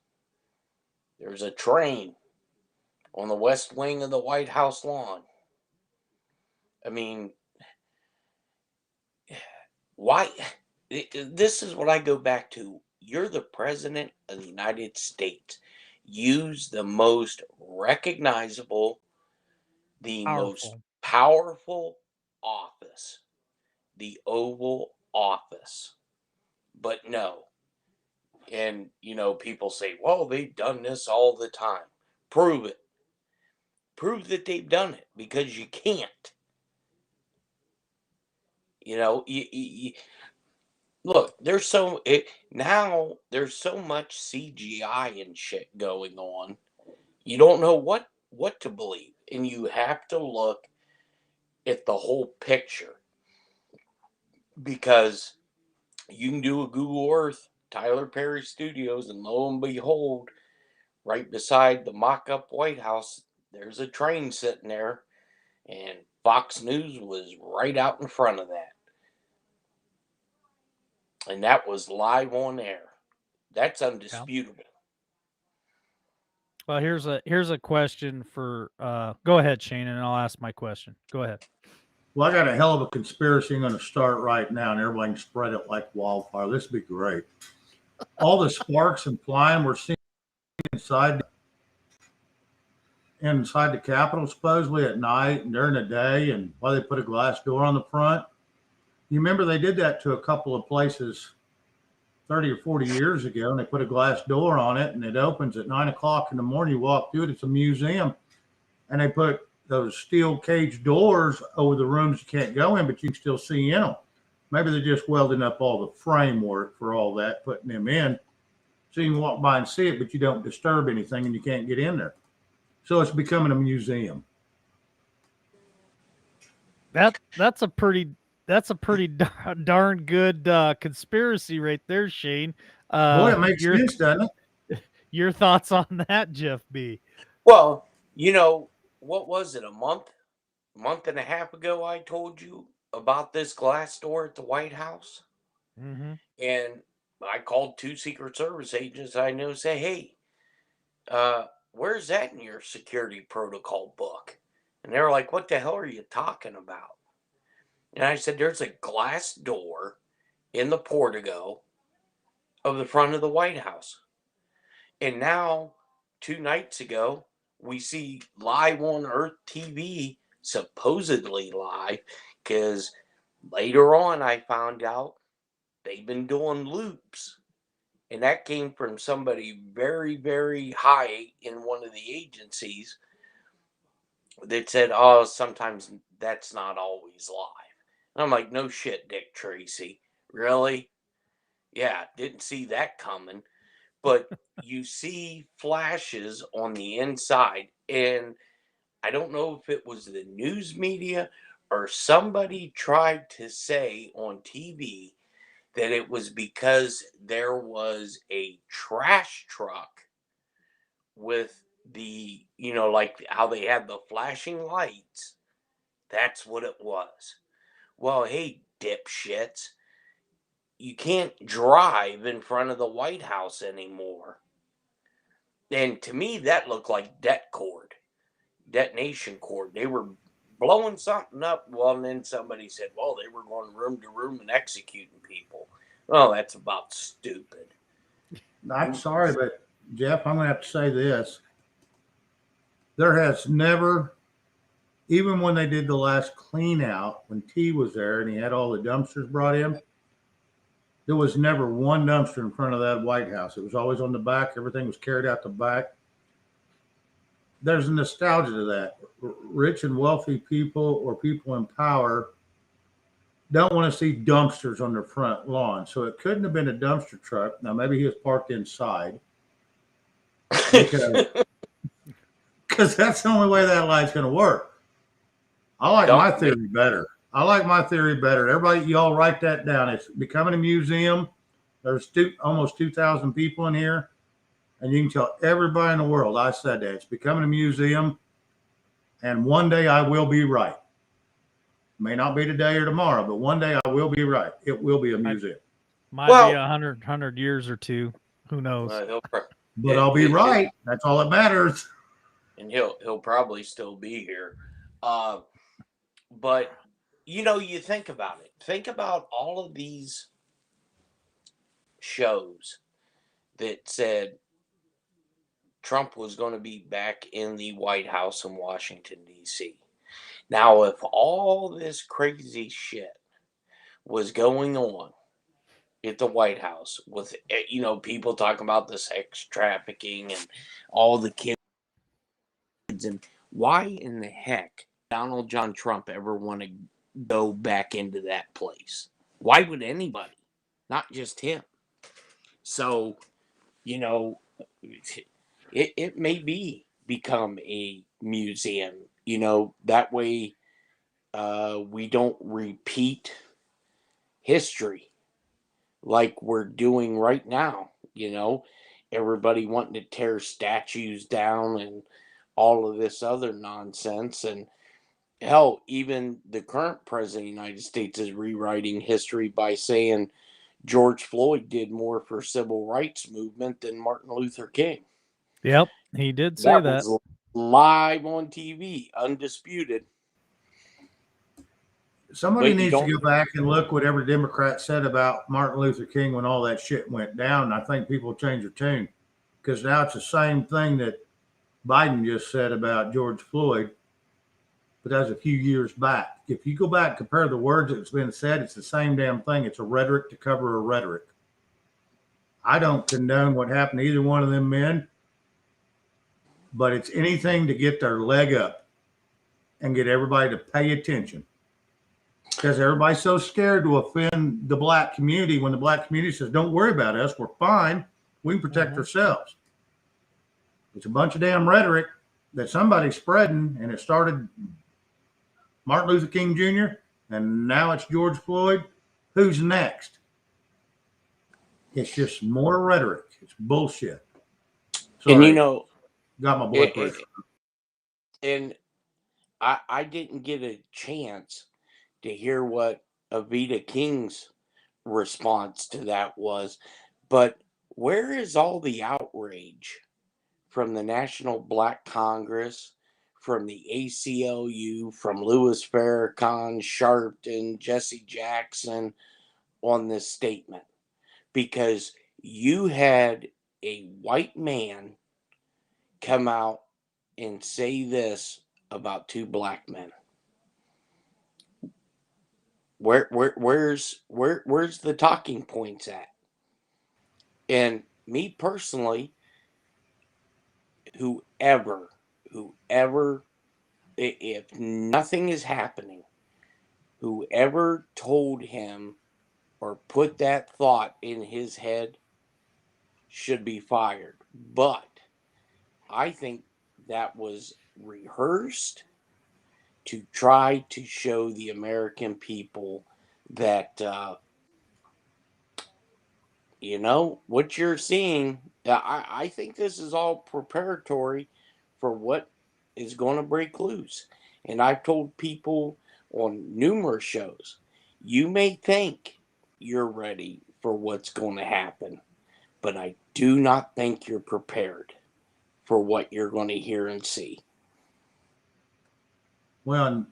There's a train on the west wing of the White House lawn. I mean, why? This is what I go back to. You're the president of the United States. Use the most recognizable, the most powerful office, the Oval Office. But no. And, people say, well, they've done this all the time. Prove it. Prove that they've done it, because you can't. You know, look, now there's so much CGI and shit going on. You don't know what to believe, and you have to look at the whole picture because you can do a Google Earth, Tyler Perry Studios, and lo and behold, right beside the mock-up White House, there's a train sitting there, and Fox News was right out in front of that, and that was live on air. That's undisputable. Well, here's a question for go ahead, Shane, and I'll ask my question. Go ahead. Well, I got a hell of a conspiracy I'm going to start right now, and everybody can spread it like wildfire. This would be great. All the sparks and flying we're seeing inside the Capitol, supposedly at night and during the day, and why they put a glass door on the front. You remember they did that to a couple of places 30 or 40 years ago, and they put a glass door on it, and it opens at 9 o'clock in the morning. You walk through it, it's a museum, and they put those steel cage doors over the rooms you can't go in, but you can still see in them. Maybe they're just welding up all the framework for all that, putting them in, so you can walk by and see it, but you don't disturb anything, and you can't get in there. So it's becoming a museum. That's a pretty darn good conspiracy right there, Shane. Boy, it makes your sense, doesn't it? your thoughts on that, Jeff B? Well, what was it, month and a half ago, I told you about this glass door at the White House? Mm-hmm. And I called two Secret Service agents I know, say, hey, where's that in your security protocol book? And they're like, what the hell are you talking about? And I said, there's a glass door in the portico of the front of the White House. And now, 2 nights ago, we see live on Earth TV, supposedly live, because later on I found out they've been doing loops. And that came from somebody very, very high in one of the agencies that said, oh, sometimes that's not always live. And I'm like, no shit, Dick Tracy. Really? Yeah, didn't see that coming. But you see flashes on the inside. And I don't know if it was the news media or somebody tried to say on TV that it was because there was a trash truck with like how they had the flashing lights. That's what it was. Well, hey, dipshits, you can't drive in front of the White House anymore. And to me, that looked like detonation cord. They were blowing something up. Well, and then somebody said, well, they were going room to room and executing people. Well, that's about stupid. I'm sorry, but Jeff, I'm going to have to say this. There has never, even when they did the last clean out, when T was there and he had all the dumpsters brought in, there was never one dumpster in front of that White House. It was always on the back. Everything was carried out the back. There's a nostalgia to that. Rich and wealthy people or people in power don't want to see dumpsters on their front lawn. So it couldn't have been a dumpster truck. Now, maybe he was parked inside because that's the only way that light's going to work. I like my theory better. Everybody, y'all write that down. It's becoming a museum. There's almost 2,000 people in here. And you can tell everybody in the world I said that. It's becoming a museum. And one day I will be right. May not be today or tomorrow, but one day I will be right. It will be a museum. Might be 100 years or two. Who knows? But I'll be right. That's all that matters. And he'll probably still be here. But you think about it. Think about all of these shows that said Trump was going to be back in the White House in Washington, D.C. Now, if all this crazy shit was going on at the White House with, people talking about the sex trafficking and all the kids, and why in the heck Donald John Trump ever want to go back into that place. Why would anybody? Not just him. So, you know, it may become a museum. That way we don't repeat history like we're doing right now. Everybody wanting to tear statues down and all of this other nonsense. And hell, even the current president of the United States is rewriting history by saying George Floyd did more for civil rights movement than Martin Luther King. Yep, he did say that. Was live on TV, undisputed. Somebody needs to go back and look what every Democrat said about Martin Luther King when all that shit went down. I think people change their tune, because now it's the same thing that Biden just said about George Floyd, but that was a few years back. If you go back and compare the words that's been said, it's the same damn thing. It's a rhetoric to cover a rhetoric. I don't condone what happened to either one of them men, but it's anything to get their leg up and get everybody to pay attention. Because everybody's so scared to offend the black community when the black community says, don't worry about us, we're fine, we can protect ourselves. It's a bunch of damn rhetoric that somebody's spreading, and it started Martin Luther King Jr., and now it's George Floyd. Who's next? It's just more rhetoric. It's bullshit. Sorry. And got my blood pressure. And I didn't get a chance to hear what Avita King's response to that was, but where is all the outrage from the National Black Congress, from the ACLU, from Louis Farrakhan, Sharpton, Jesse Jackson on this statement? Because you had a white man come out and say this about two black men. Where's the talking points at? And me personally, whoever, if nothing is happening, whoever told him or put that thought in his head should be fired. But I think that was rehearsed to try to show the American people that, what you're seeing. I think this is all preparatory for what is going to break loose. And I've told people on numerous shows, you may think you're ready for what's going to happen, but I do not think you're prepared for what you're going to hear and see. Well,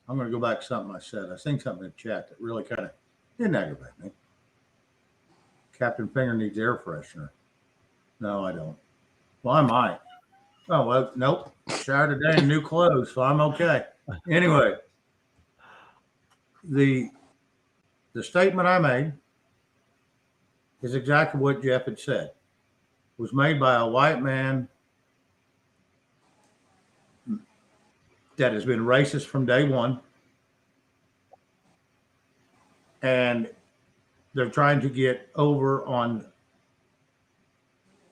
I'm going to go back to something I said. I seen something in the chat that really kind of didn't aggravate me. Captain Finger needs air freshener. No, I don't. Well, I might. Oh, well, nope. Showered today in new clothes, so I'm okay. Anyway, the statement I made is exactly what Jeff had said. It was made by a white man that has been racist from day one. And they're trying to get over on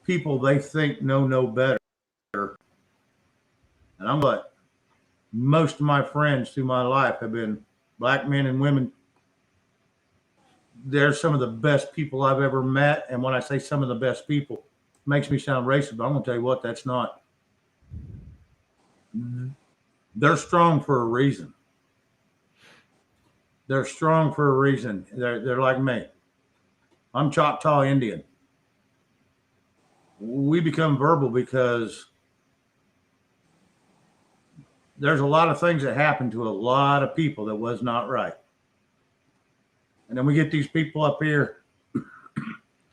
people they think know no better. And I'm like, most of my friends through my life have been black men and women. They're some of the best people I've ever met. And when I say some of the best people, it makes me sound racist, but I'm going to tell you what, that's not. They're strong for a reason. They're strong for a reason. They're like me. I'm Choctaw Indian. We become verbal because there's a lot of things that happen to a lot of people that was not right. And then we get these people up here,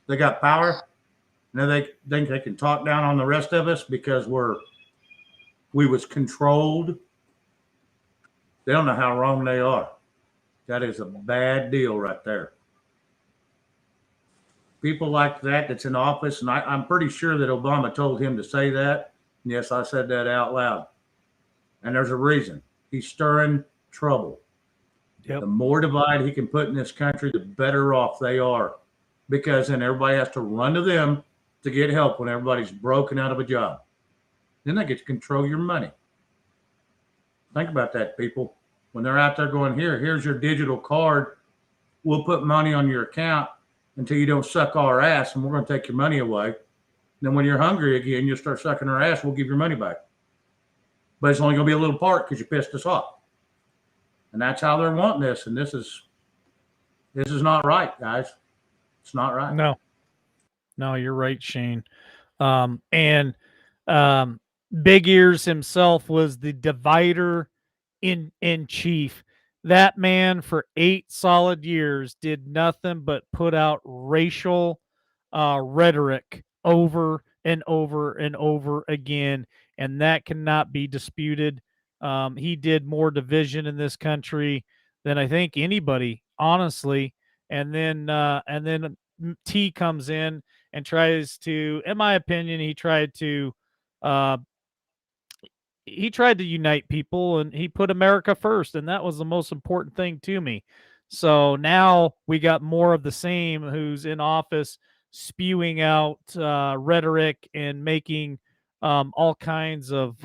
they got power, and then they think they can talk down on the rest of us because we was controlled. They don't know how wrong they are. That is a bad deal right there. People like that's in office, and I'm pretty sure that Obama told him to say that. Yes, I said that out loud. And there's a reason. He's stirring trouble. Yep. The more divide he can put in this country, the better off they are, because then everybody has to run to them to get help when everybody's broken out of a job. Then they get to control your money. Think about that, people. When they're out there going, here's your digital card. We'll put money on your account until you don't suck our ass, and we're going to take your money away. Then when you're hungry again, you'll start sucking our ass. We'll give your money back. But it's only going to be a little part because you pissed us off. And that's how they're wanting this. And this is not right, guys. It's not right. No, you're right, Shane. And Big Ears himself was the divider in chief. That man for 8 solid years did nothing but put out racial rhetoric over and over and over again, and that cannot be disputed. He did more division in this country than I think anybody, honestly. And then T comes in and tries to, in my opinion, uh, he tried to unite people, and he put America first, and that was the most important thing to me. So now we got more of the same who's in office spewing out rhetoric and making all kinds of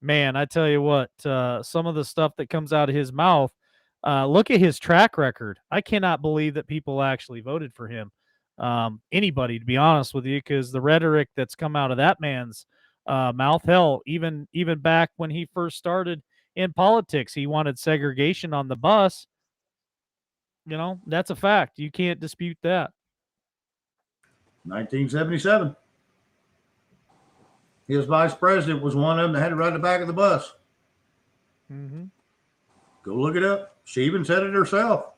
man, I tell you what, some of the stuff that comes out of his mouth, look at his track record. I cannot believe that people actually voted for him. Anybody, to be honest with you, because the rhetoric that's come out of that man's mouth, hell, even back when he first started in politics, he wanted segregation on the bus. You know, that's a fact. You can't dispute that. 1977. His vice president was one of them that had to ride the back of the bus. Mm-hmm. Go look it up. She even said it herself.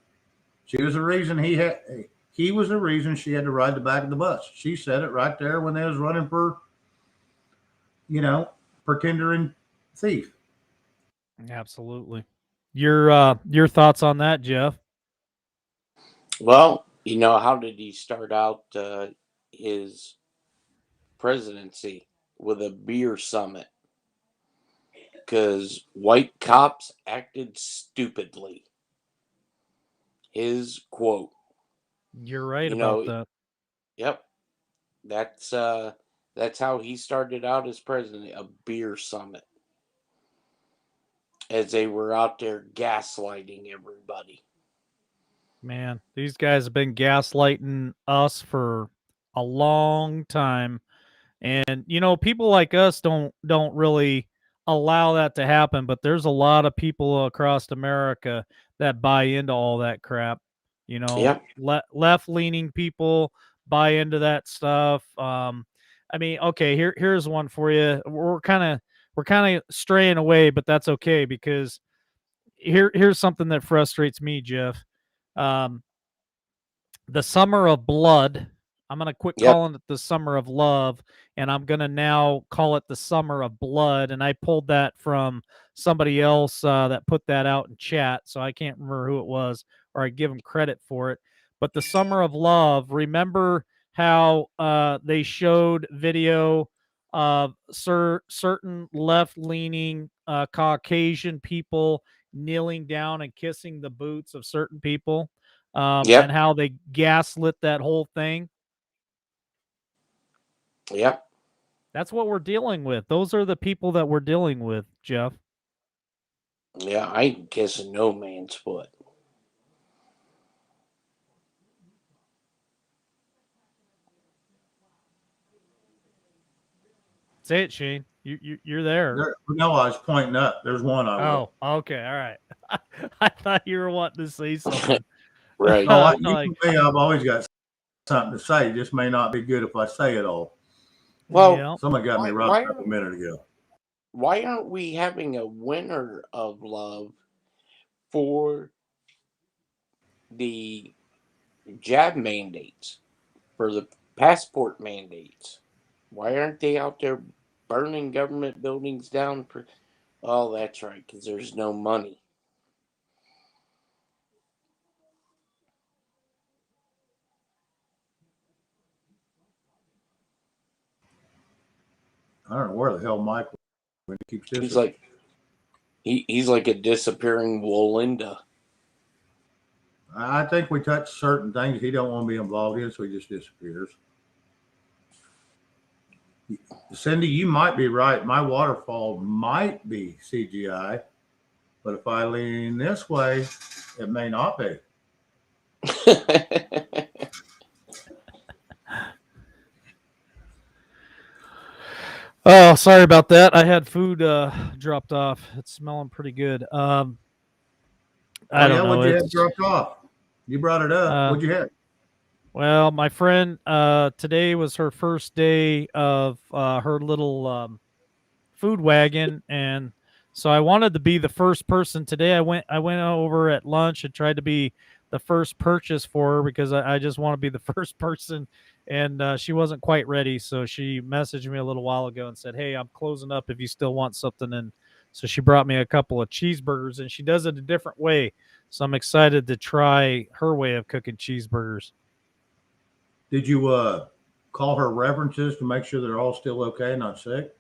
She was the reason he was the reason she had to ride the back of the bus. She said it right there when they was running for, pretender and thief. Absolutely. Your thoughts on that, Jeff? Well, how did he start out his presidency? With a beer summit. Because white cops acted stupidly. His quote. You're right about that. Yep. That's how he started out as president, a beer summit. As they were out there gaslighting everybody. Man, these guys have been gaslighting us for a long time. And people like us don't really allow that to happen, but there's a lot of people across America that buy into all that crap. Yep. Left-leaning people buy into that stuff. I mean, okay, here's one for you. We're kind of straying away, but that's okay because here's something that frustrates me, Jeff. Um, the Summer of Blood. I'm going to quit Yep. calling it the Summer of Love, and I'm going to now call it the Summer of Blood. And I pulled that from somebody else that put that out in chat, so I can't remember who it was, or I give them credit for it. But the Summer of Love, remember how they showed video of certain left-leaning Caucasian people kneeling down and kissing the boots of certain people? Yep. And how they gaslit that whole thing. Yep. That's what we're dealing with. Those are the people that we're dealing with, Jeff. Yeah, I guess no man's foot. Say it, Shane. You're there. No, I was pointing up. There's one I will. Oh, okay, all right. I thought you were wanting to say something. Right. Oh, Like, I've always got something to say. It just may not be good if I say it all. Well, yeah. Somebody got me right up a minute ago. Why aren't we having a winter of love for the jab mandates, for the passport mandates? Why aren't they out there burning government buildings down? Oh, that's right, because there's no money. I don't know where the hell Mike when he keeps this. He's like, He's like a disappearing Wolinda. I think we touch certain things he don't want to be involved in, so he just disappears. Cindy, you might be right. My waterfall might be CGI, but if I lean this way, it may not be. Oh, sorry about that. I had food dropped off. It's smelling pretty good. I don't know. What'd you have It's dropped off? You brought it up. uh, What'd you have? well, my friend. Today was her first day of her little food wagon, and so I wanted to be the first person today. I went over at lunch and tried to be the first purchase for her because I just want to be the first person, and she wasn't quite ready, so she messaged me a little while ago and said, "Hey, I'm closing up if you still want something." And so she brought me a couple of cheeseburgers, and she does it a different way, so I'm excited to try her way of cooking cheeseburgers. Did you call her references to make sure they're all still okay, not sick?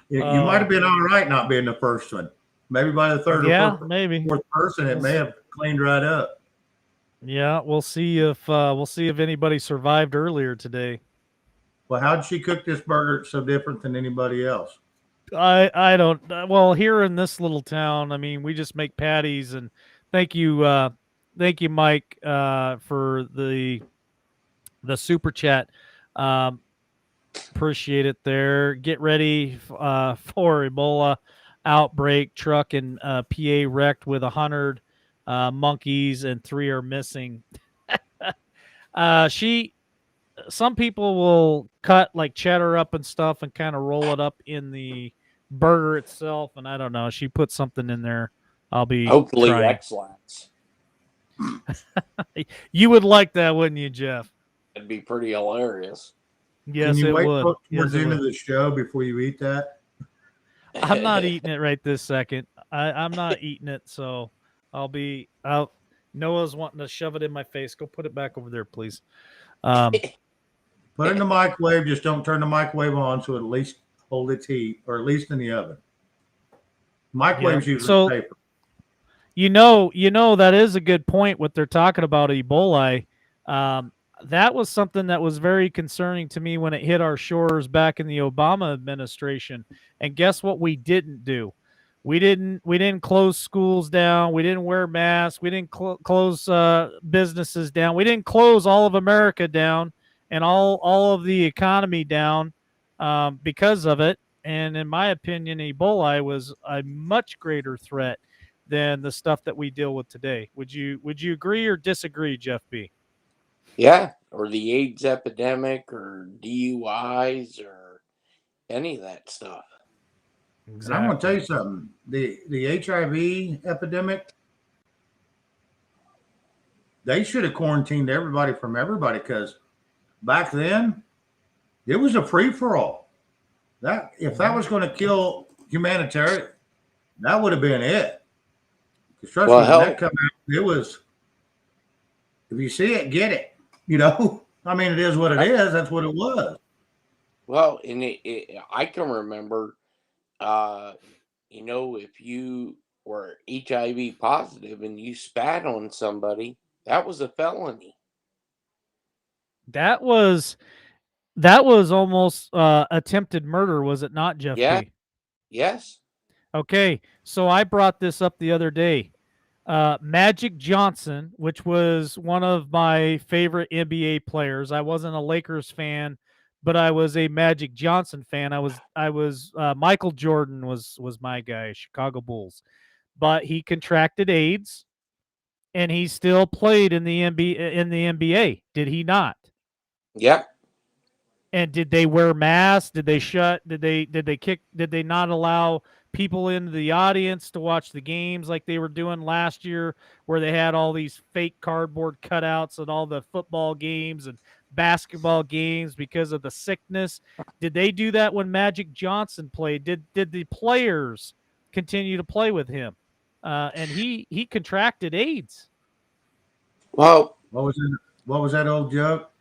You might have been all right not being the first one. Maybe by the third Yeah, or maybe. fourth person, it may have cleaned right up. Yeah, we'll see if anybody survived earlier today. Well, how did she cook this burger so different than anybody else? I don't well, here in this little town, I mean, we just make patties. And thank you Mike for the super chat. Um appreciate it there. Get ready for Ebola outbreak. Truck in PA wrecked with 100 monkeys and 3 are missing. She Some people will cut like cheddar up and stuff and kind of roll it up in the burger itself. And I don't know. She put something in there. I'll be Hopefully, trying. X-Lax. You would like that, wouldn't you, Jeff? It'd be pretty hilarious. Yes, Can you it wait would. towards Yes, the it end would. of the show before you eat that? I'm not eating it right this second. I'm not eating it, so I'll be out. Noah's wanting to shove it in my face. Go put it back over there, please. Put it in the microwave. Just don't turn the microwave on, so at least hold its heat, or at least in the oven. Microwave's Yeah. usually So safer. that is a good point. What they're talking about Ebola, that was something that was very concerning to me when it hit our shores back in the Obama administration. And guess what? We didn't do. We didn't close schools down. We didn't wear masks. We didn't close businesses down. We didn't close all of America down and all of the economy down because of it. And in my opinion, Ebola was a much greater threat than the stuff that we deal with today. Would you agree or disagree, Jeff B? Yeah, or the AIDS epidemic, or DUIs, or any of that stuff. And I'm going to tell Exactly. you something. The HIV epidemic, they should have quarantined everybody from everybody, because back then it was a free for all. That if that was going to kill humanitarian, that would have been it. Because trust Well, me, when that hell, come out, it was, if you see it, get it. You know, I mean, it is what it is. That's what it was. well, and I can remember, uh, if you were HIV positive and you spat on somebody, that was a felony. That was almost attempted murder, was it not, Jeff Yeah, B? yes, Okay, so I brought this up the other day. Magic Johnson, which was one of my favorite NBA players. I wasn't a Lakers fan, but I was a Magic Johnson fan. I was Michael Jordan was my guy, Chicago Bulls. But he contracted AIDS and he still played in the NBA. Did he not? yep, And did they wear masks? Did they not allow people into the audience to watch the games like they were doing last year, where they had all these fake cardboard cutouts at all the football games and basketball games because of the sickness? Did they do that when Magic Johnson played? Did the players continue to play with him? And he contracted AIDS. well, What was that old joke?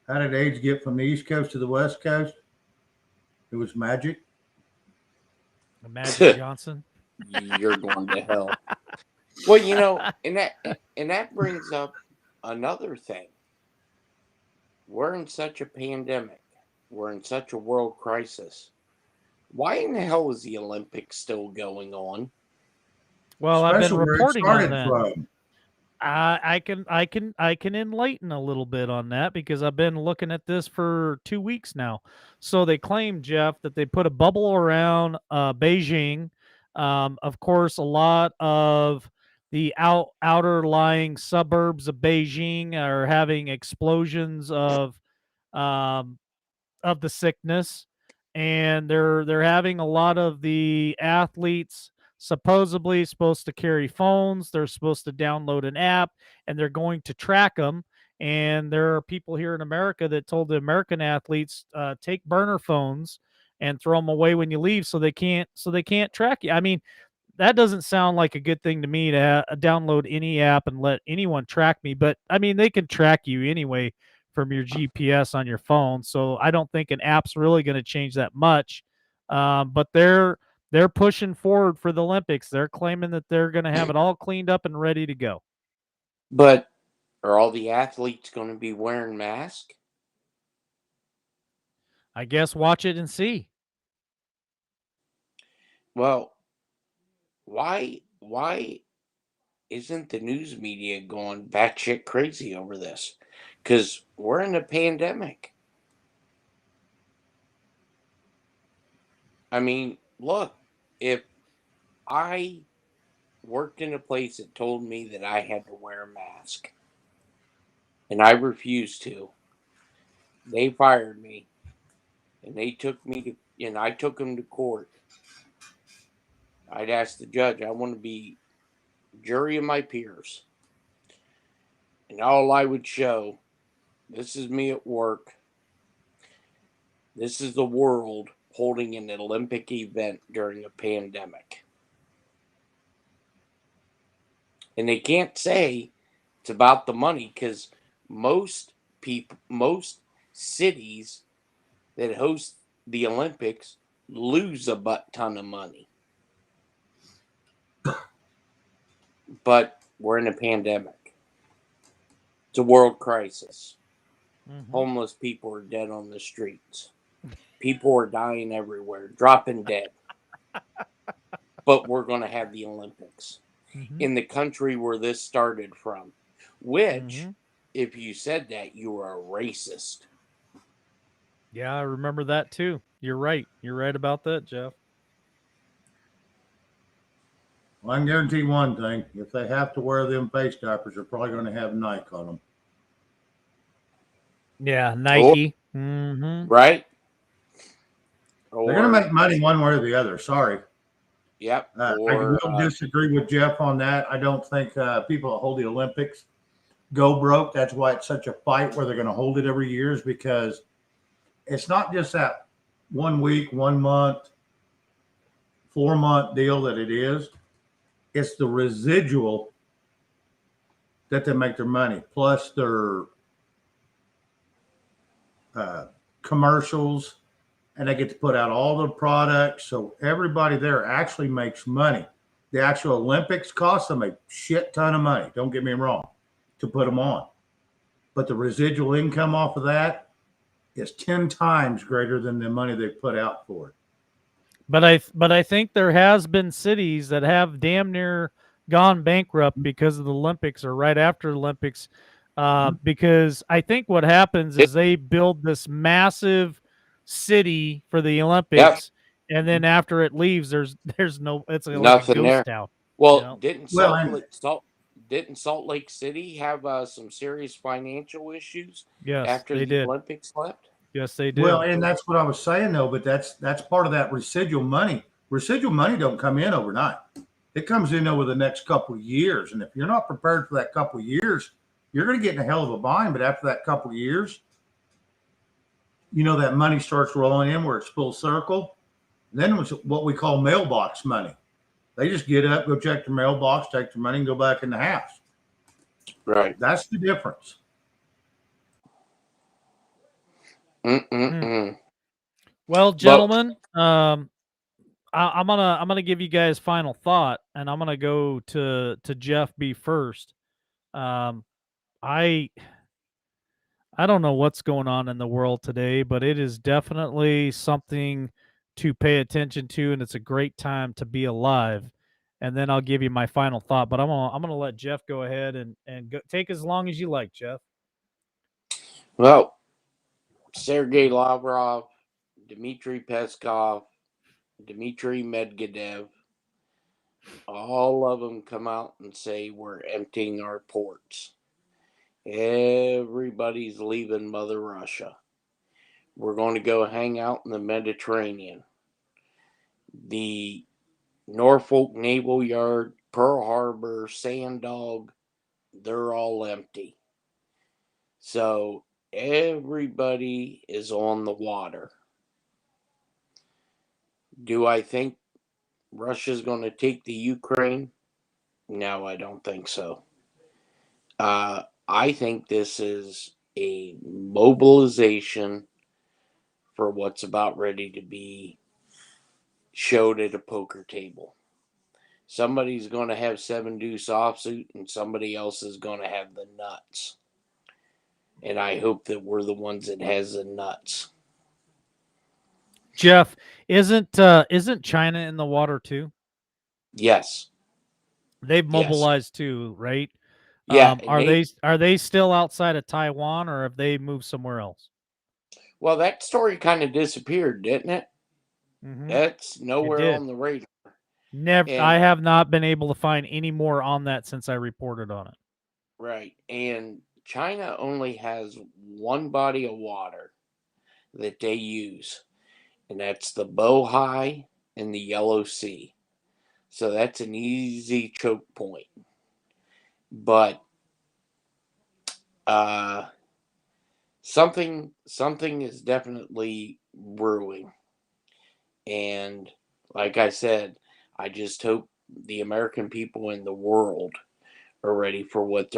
How did AIDS get from the East Coast to the West Coast? It was Magic. Magic Johnson. You're going to hell. Well, and that brings up another thing. We're in such a pandemic. We're in such a world crisis. Why in the hell is the Olympics still going on? Well, I've been Especially where it reporting on started that. from. I can enlighten a little bit on that because I've been looking at this for 2 weeks now. So they claim, Jeff, that they put a bubble around Beijing. Of course, a lot of the outer lying suburbs of Beijing are having explosions um, of the sickness, and they're having a lot of the athletes supposedly supposed to carry phones. They're supposed to download an app, and they're going to track them. And there are people here in America that told the American athletes, take burner phones and throw them away when you leave, so they can't track you. I mean, that doesn't sound like a good thing to me to download any app and let anyone track me. But I mean, they can track you anyway from your GPS on your phone. So I don't think an app's really going to change that much. But they're pushing forward for the Olympics. They're claiming that they're going to have it all cleaned up and ready to go. But are all the athletes going to be wearing masks? I guess watch it and see. Well, why isn't the news media going batshit crazy over this? Because we're in a pandemic. I mean, look, if I worked in a place that told me that I had to wear a mask and I refused to, they fired me and they took me to, and I took them to court. I'd ask the judge, I want to be jury of my peers. And all I would show, this is me at work. This is the world holding an Olympic event during a pandemic. And they can't say it's about the money because most cities that host the Olympics lose a butt ton of money. But we're in a pandemic. It's a world crisis. Mm-hmm. Homeless people are dead on the streets. People are dying everywhere, dropping dead. But we're going to have the Olympics in the country where this started from. Which, if you said that, you were a racist. Yeah, I remember that too. You're right. You're right about that, Jeff. Well, I can guarantee one thing: if they have to wear them face diapers, they're probably going to have Nike on them. Yeah, Nike. Mm-hmm. Right? They're going to make money one way or the other. Sorry. Yep. I will disagree with Jeff on that. I don't think people that hold the Olympics go broke. That's why it's such a fight where they're going to hold it every year, is because it's not just that 1 week, 1 month, 4-month deal that it is. It's the residual that they make their money, plus their commercials, and they get to put out all the products. So everybody there actually makes money. The actual Olympics cost them a shit ton of money. Don't get me wrong, to put them on. But the residual income off of that is 10 times greater than the money they put out for it. But I think there has been cities that have damn near gone bankrupt because of the Olympics or right after the Olympics. Because I think what happens is they build this massive city for the Olympics, and then after it leaves, there's no, it's like nothing a ghost there. town. Well, You know? didn't Salt Lake City have some serious financial issues Yes, after they the did. Olympics left? Yes, they did. Well, and that's what I was saying though, but that's part of that residual money. Residual money don't come in overnight. It comes in over the next couple of years. And if you're not prepared for that couple of years, you're going to get in a hell of a bind. But after that couple of years, that money starts rolling in where it's full circle. Then it was what we call mailbox money. They just get up, go check their mailbox, take their money, and go back in the house. Right. That's the difference. Well, But gentlemen, I'm gonna give you guys final thought, and I'm gonna go to Jeff B first. Um, I I don't know what's going on in the world today, but it is definitely something to pay attention to, and it's a great time to be alive. And then I'll give you my final thought, but I'm gonna let Jeff go ahead and take as long as you like, Jeff. well, Sergei Lavrov, Dmitry Peskov, Dmitry Medvedev, all of them come out and say we're emptying our ports. Everybody's leaving Mother Russia. We're going to go hang out in the Mediterranean. The Norfolk Naval Yard, Pearl Harbor, Sand Dog, they're all empty. So everybody is on the water. Do I think Russia's going to take the Ukraine? No, I don't think so. I think this is a mobilization for what's about ready to be showed at a poker table. Somebody's going to have seven deuce offsuit, and somebody else is going to have the nuts. And I hope that we're the ones that has the nuts. Jeff, isn't China in the water too? Yes, They've yes, mobilized too, right? yeah. And Are they still outside of Taiwan, or have they moved somewhere else? well, that story kind of disappeared, didn't it? Mm-hmm. That's It nowhere did. on the radar. Never. I And have not been able to find any more on that since I reported on it. right, and China only has one body of water that they use, and that's the Bohai and the Yellow Sea. So that's an easy choke point. But uh, something is definitely brewing, and like I said, I just hope the American people in the world are ready for what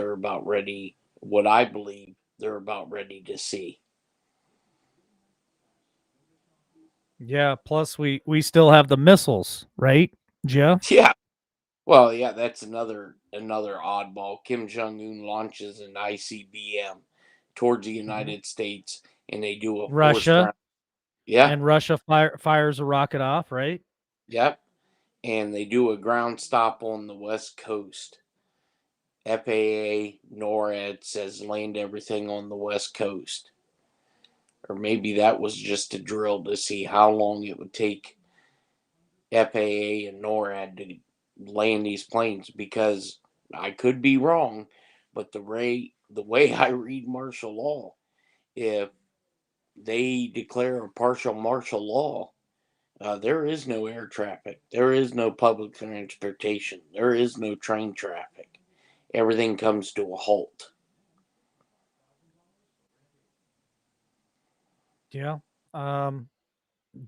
I believe they're about ready to see. Yeah. Plus, we still have the missiles, right, Jeff? Yeah. Well, yeah, that's another oddball. Kim Jong Un launches an ICBM towards the Mhm. United States, and they do a forced Russia ground. Yeah, and Russia fires a rocket off, right? yep, and they do a ground stop on the west coast. FAA NORAD says land everything on the west coast, or maybe that was just a drill to see how long it would take FAA and NORAD to land these planes, because I could be wrong, but the way I read martial law, if they declare a partial martial law, there is no air traffic, there is no public transportation, there is no train traffic. Everything comes to a halt. Yeah. Um,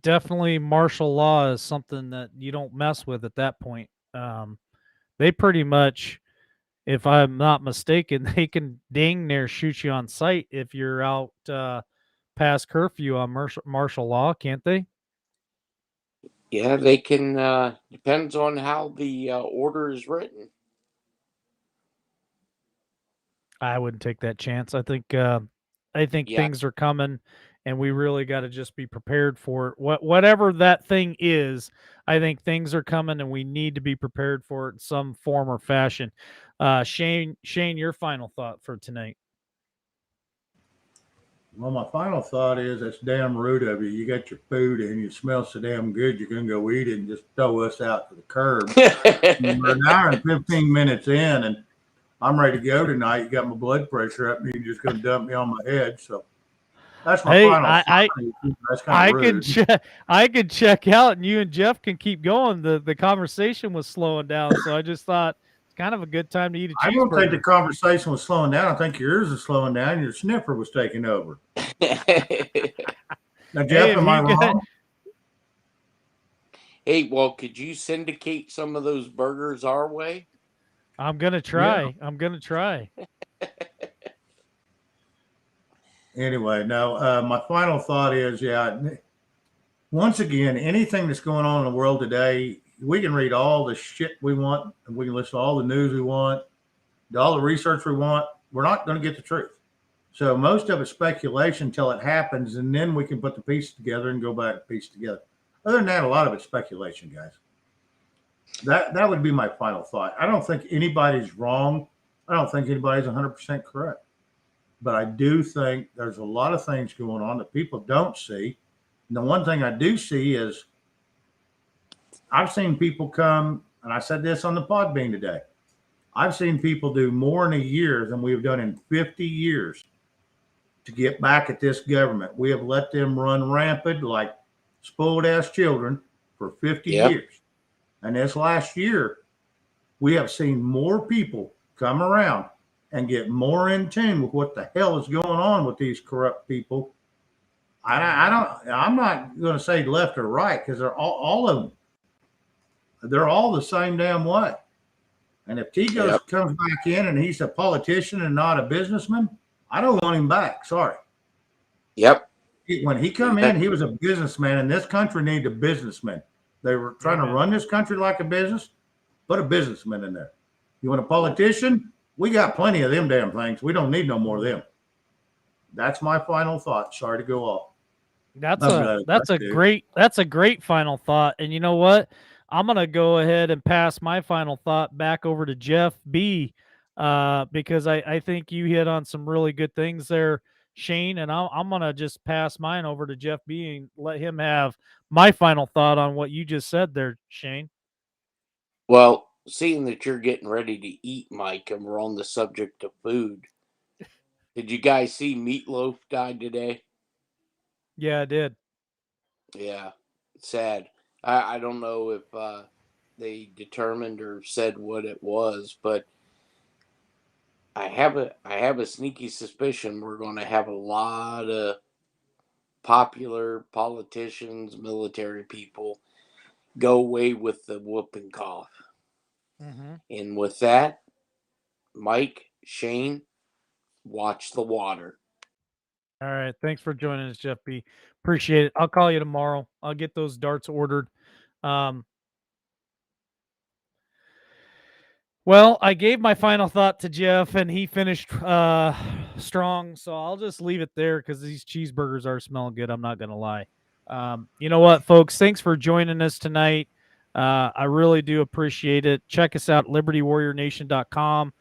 Definitely martial law is something that you don't mess with at that point. They pretty much, if I'm not mistaken, they can dang near shoot you on sight if you're out past curfew on martial law, can't they? Yeah, they can. Depends on how the order is written. I wouldn't take that chance. I think Yeah, things are coming, and we really got to just be prepared for it. Whatever that thing is, I think things are coming, and we need to be prepared for it in some form or fashion. Shane, your final thought for tonight. Well, my final thought is that's damn rude of you. You got your food and you smell so damn good, you're going to go eat it and just throw us out to the curb. We're an hour and 15 minutes in, and I'm ready to go tonight. You got my blood pressure up, and you're just going to dump me on my head. So that's my Hey, final I I thought. That's kind of I can rude. check. I can check out, and you and Jeff can keep going. The conversation was slowing down, so I just thought it's kind of a good time to eat a I don't think the cheeseburger. conversation was slowing down. I think yours is slowing down. Your sniffer was taking over. Now, Hey, Jeff, if am I you got, wrong? Hey, well, could you syndicate some of those burgers our way? I'm gonna Yeah. try. I'm gonna try. Anyway, no. My final thought is, yeah, once again, anything that's going on in the world today, we can read all the shit we want, and we can listen to all the news we want, do all the research we want. We're not going to get the truth. So most of it's speculation until it happens, and then we can put the pieces together and go back and piece together. Other than that, a lot of it's speculation, guys. That would be my final thought. I don't think anybody's wrong. I don't think anybody's 100% correct. But I do think there's a lot of things going on that people don't see. And the one thing I do see is I've seen people come, and I said this on the Podbean today. I've seen people do more in a year than we've done in 50 years to get back at this government. We have let them run rampant like spoiled ass children for 50 years. And this last year, we have seen more people come around and get more in tune with what the hell is going on with these corrupt people. I'm not going to say left or right, because they're all of them. They're all the same damn way. And if Tigos comes back in and he's a politician and not a businessman, I don't want him back. Sorry. Yep. When he come in, he was a businessman, and this country needed a businessman. They were trying to run this country like a business. Put a businessman in there. You want a politician? We got plenty of them damn things. We don't need no more of them. That's my final thought. Sorry to go off. That's a great final thought. And you know what? I'm gonna go ahead and pass my final thought back over to Jeff B. Because I think you hit on some really good things there, Shane. And I'm gonna just pass mine over to Jeff B. and let him have my final thought on what you just said there, Shane. Well, seeing that you're getting ready to eat, Mike, and we're on the subject of food, did you guys see Meatloaf died today? Yeah, I did. Yeah, sad. I don't know if they determined or said what it was, but I have a sneaky suspicion we're going to have a lot of popular politicians, military people go away with the whooping cough. Mm-hmm. And with that, Mike, Shane, watch the water. All right. Thanks for joining us, Jeff B. Appreciate it. I'll call you tomorrow. I'll get those darts ordered. Well, I gave my final thought to Jeff, and he finished strong. So I'll just leave it there because these cheeseburgers are smelling good. I'm not going to lie. You know what, folks? Thanks for joining us tonight. I really do appreciate it. Check us out, libertywarriornation.com.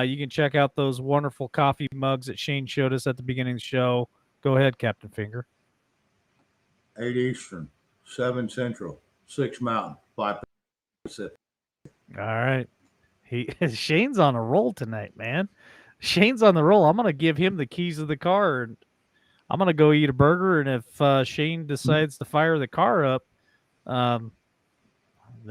You can check out those wonderful coffee mugs that Shane showed us at the beginning of the show. Go ahead, Captain Finger. 8 Eastern, 7 Central, 6 Mountain, 5 Pacific. All right. Shane's on a roll tonight, man. Shane's on the roll. I'm going to give him the keys of the car, and I'm going to go eat a burger. And if Shane decides to fire the car up, they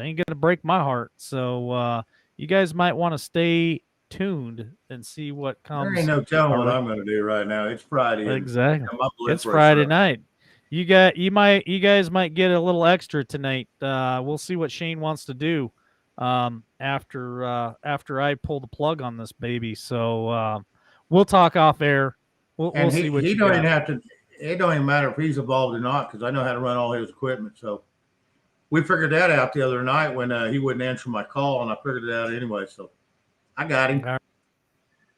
ain't going to break my heart. So you guys might want to stay tuned and see what comes. There ain't no telling what I'm going to do right now. It's Friday. Exactly. It's Friday night. You guys might get a little extra tonight. We'll see what Shane wants to do after I pull the plug on this baby. So we'll talk off air. We'll see what he don't even have to. It don't even matter if he's involved or not, because I know how to run all his equipment. So we figured that out the other night when he wouldn't answer my call, and I figured it out anyway. So I got him.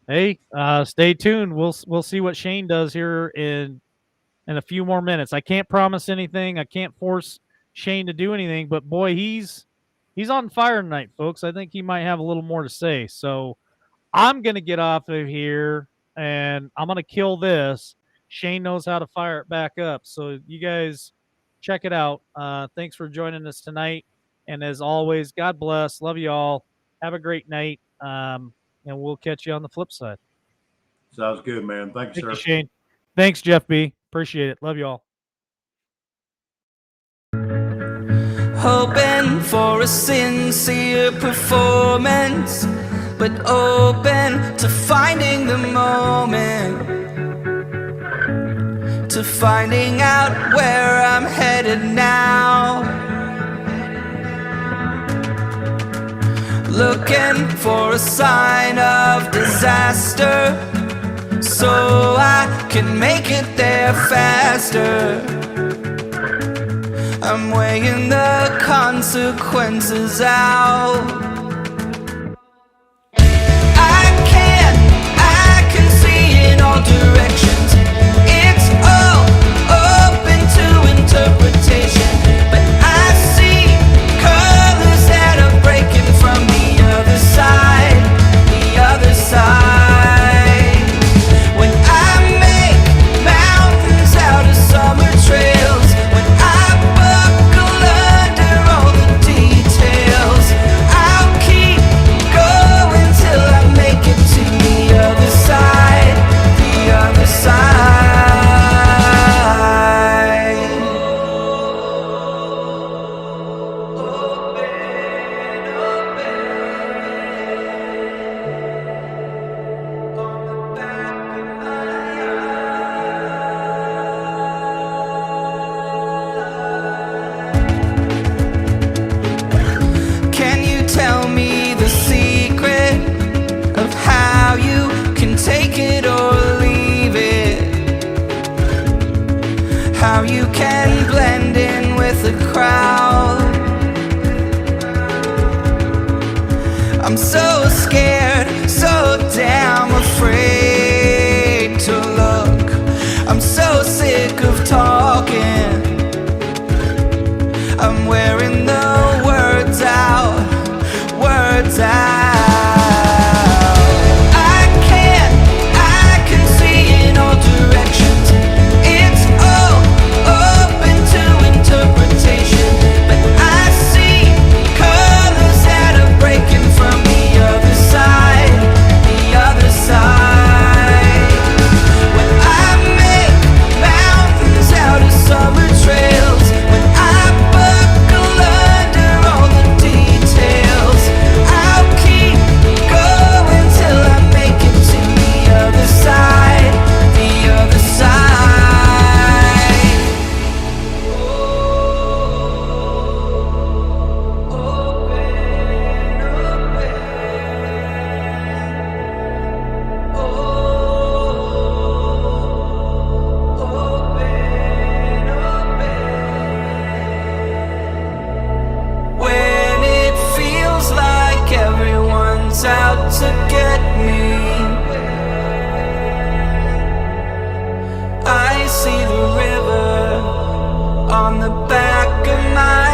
Hey, stay tuned. We'll see what Shane does here in a few more minutes. I can't promise anything. I can't force Shane to do anything, but boy, he's on fire tonight, folks. I think he might have a little more to say. So I'm going to get off of here, and I'm going to kill this. Shane knows how to fire it back up. So you guys check it out. Thanks for joining us tonight. And as always, God bless. Love you all. Have a great night. And we'll catch you on the flip side. Sounds good, man. Thank you, sir. Shane. Thanks, Jeff B. Appreciate it. Love you all. Hoping for a sincere performance, but open to finding the moment, to finding out where I'm headed now. Looking for a sign of disaster, so I can make it there faster. I'm weighing the consequences out. I can see in all directions. It's all open to interpretation, but I see colors that are breaking from the other side, the other side. When I make mountains out of summer trails, when I buckle under all the details, I'll keep going till I make it to the other side, the other side. Can you tell me the secret of how you can take it or leave it? How you can blend in with the crowd? I'm so scared, so damn afraid to look. I'm so sick of talking. I'm wearing the words out, words out. I can see in all directions. It's all open to interpretation, but I see colors that are breaking from the other side, the other side. When I make mountains out of summer trails, when I buckle under all the details, I'll keep going till I make it to the other side, the other side. When it feels like everyone's out to get me, I see the river on the back of my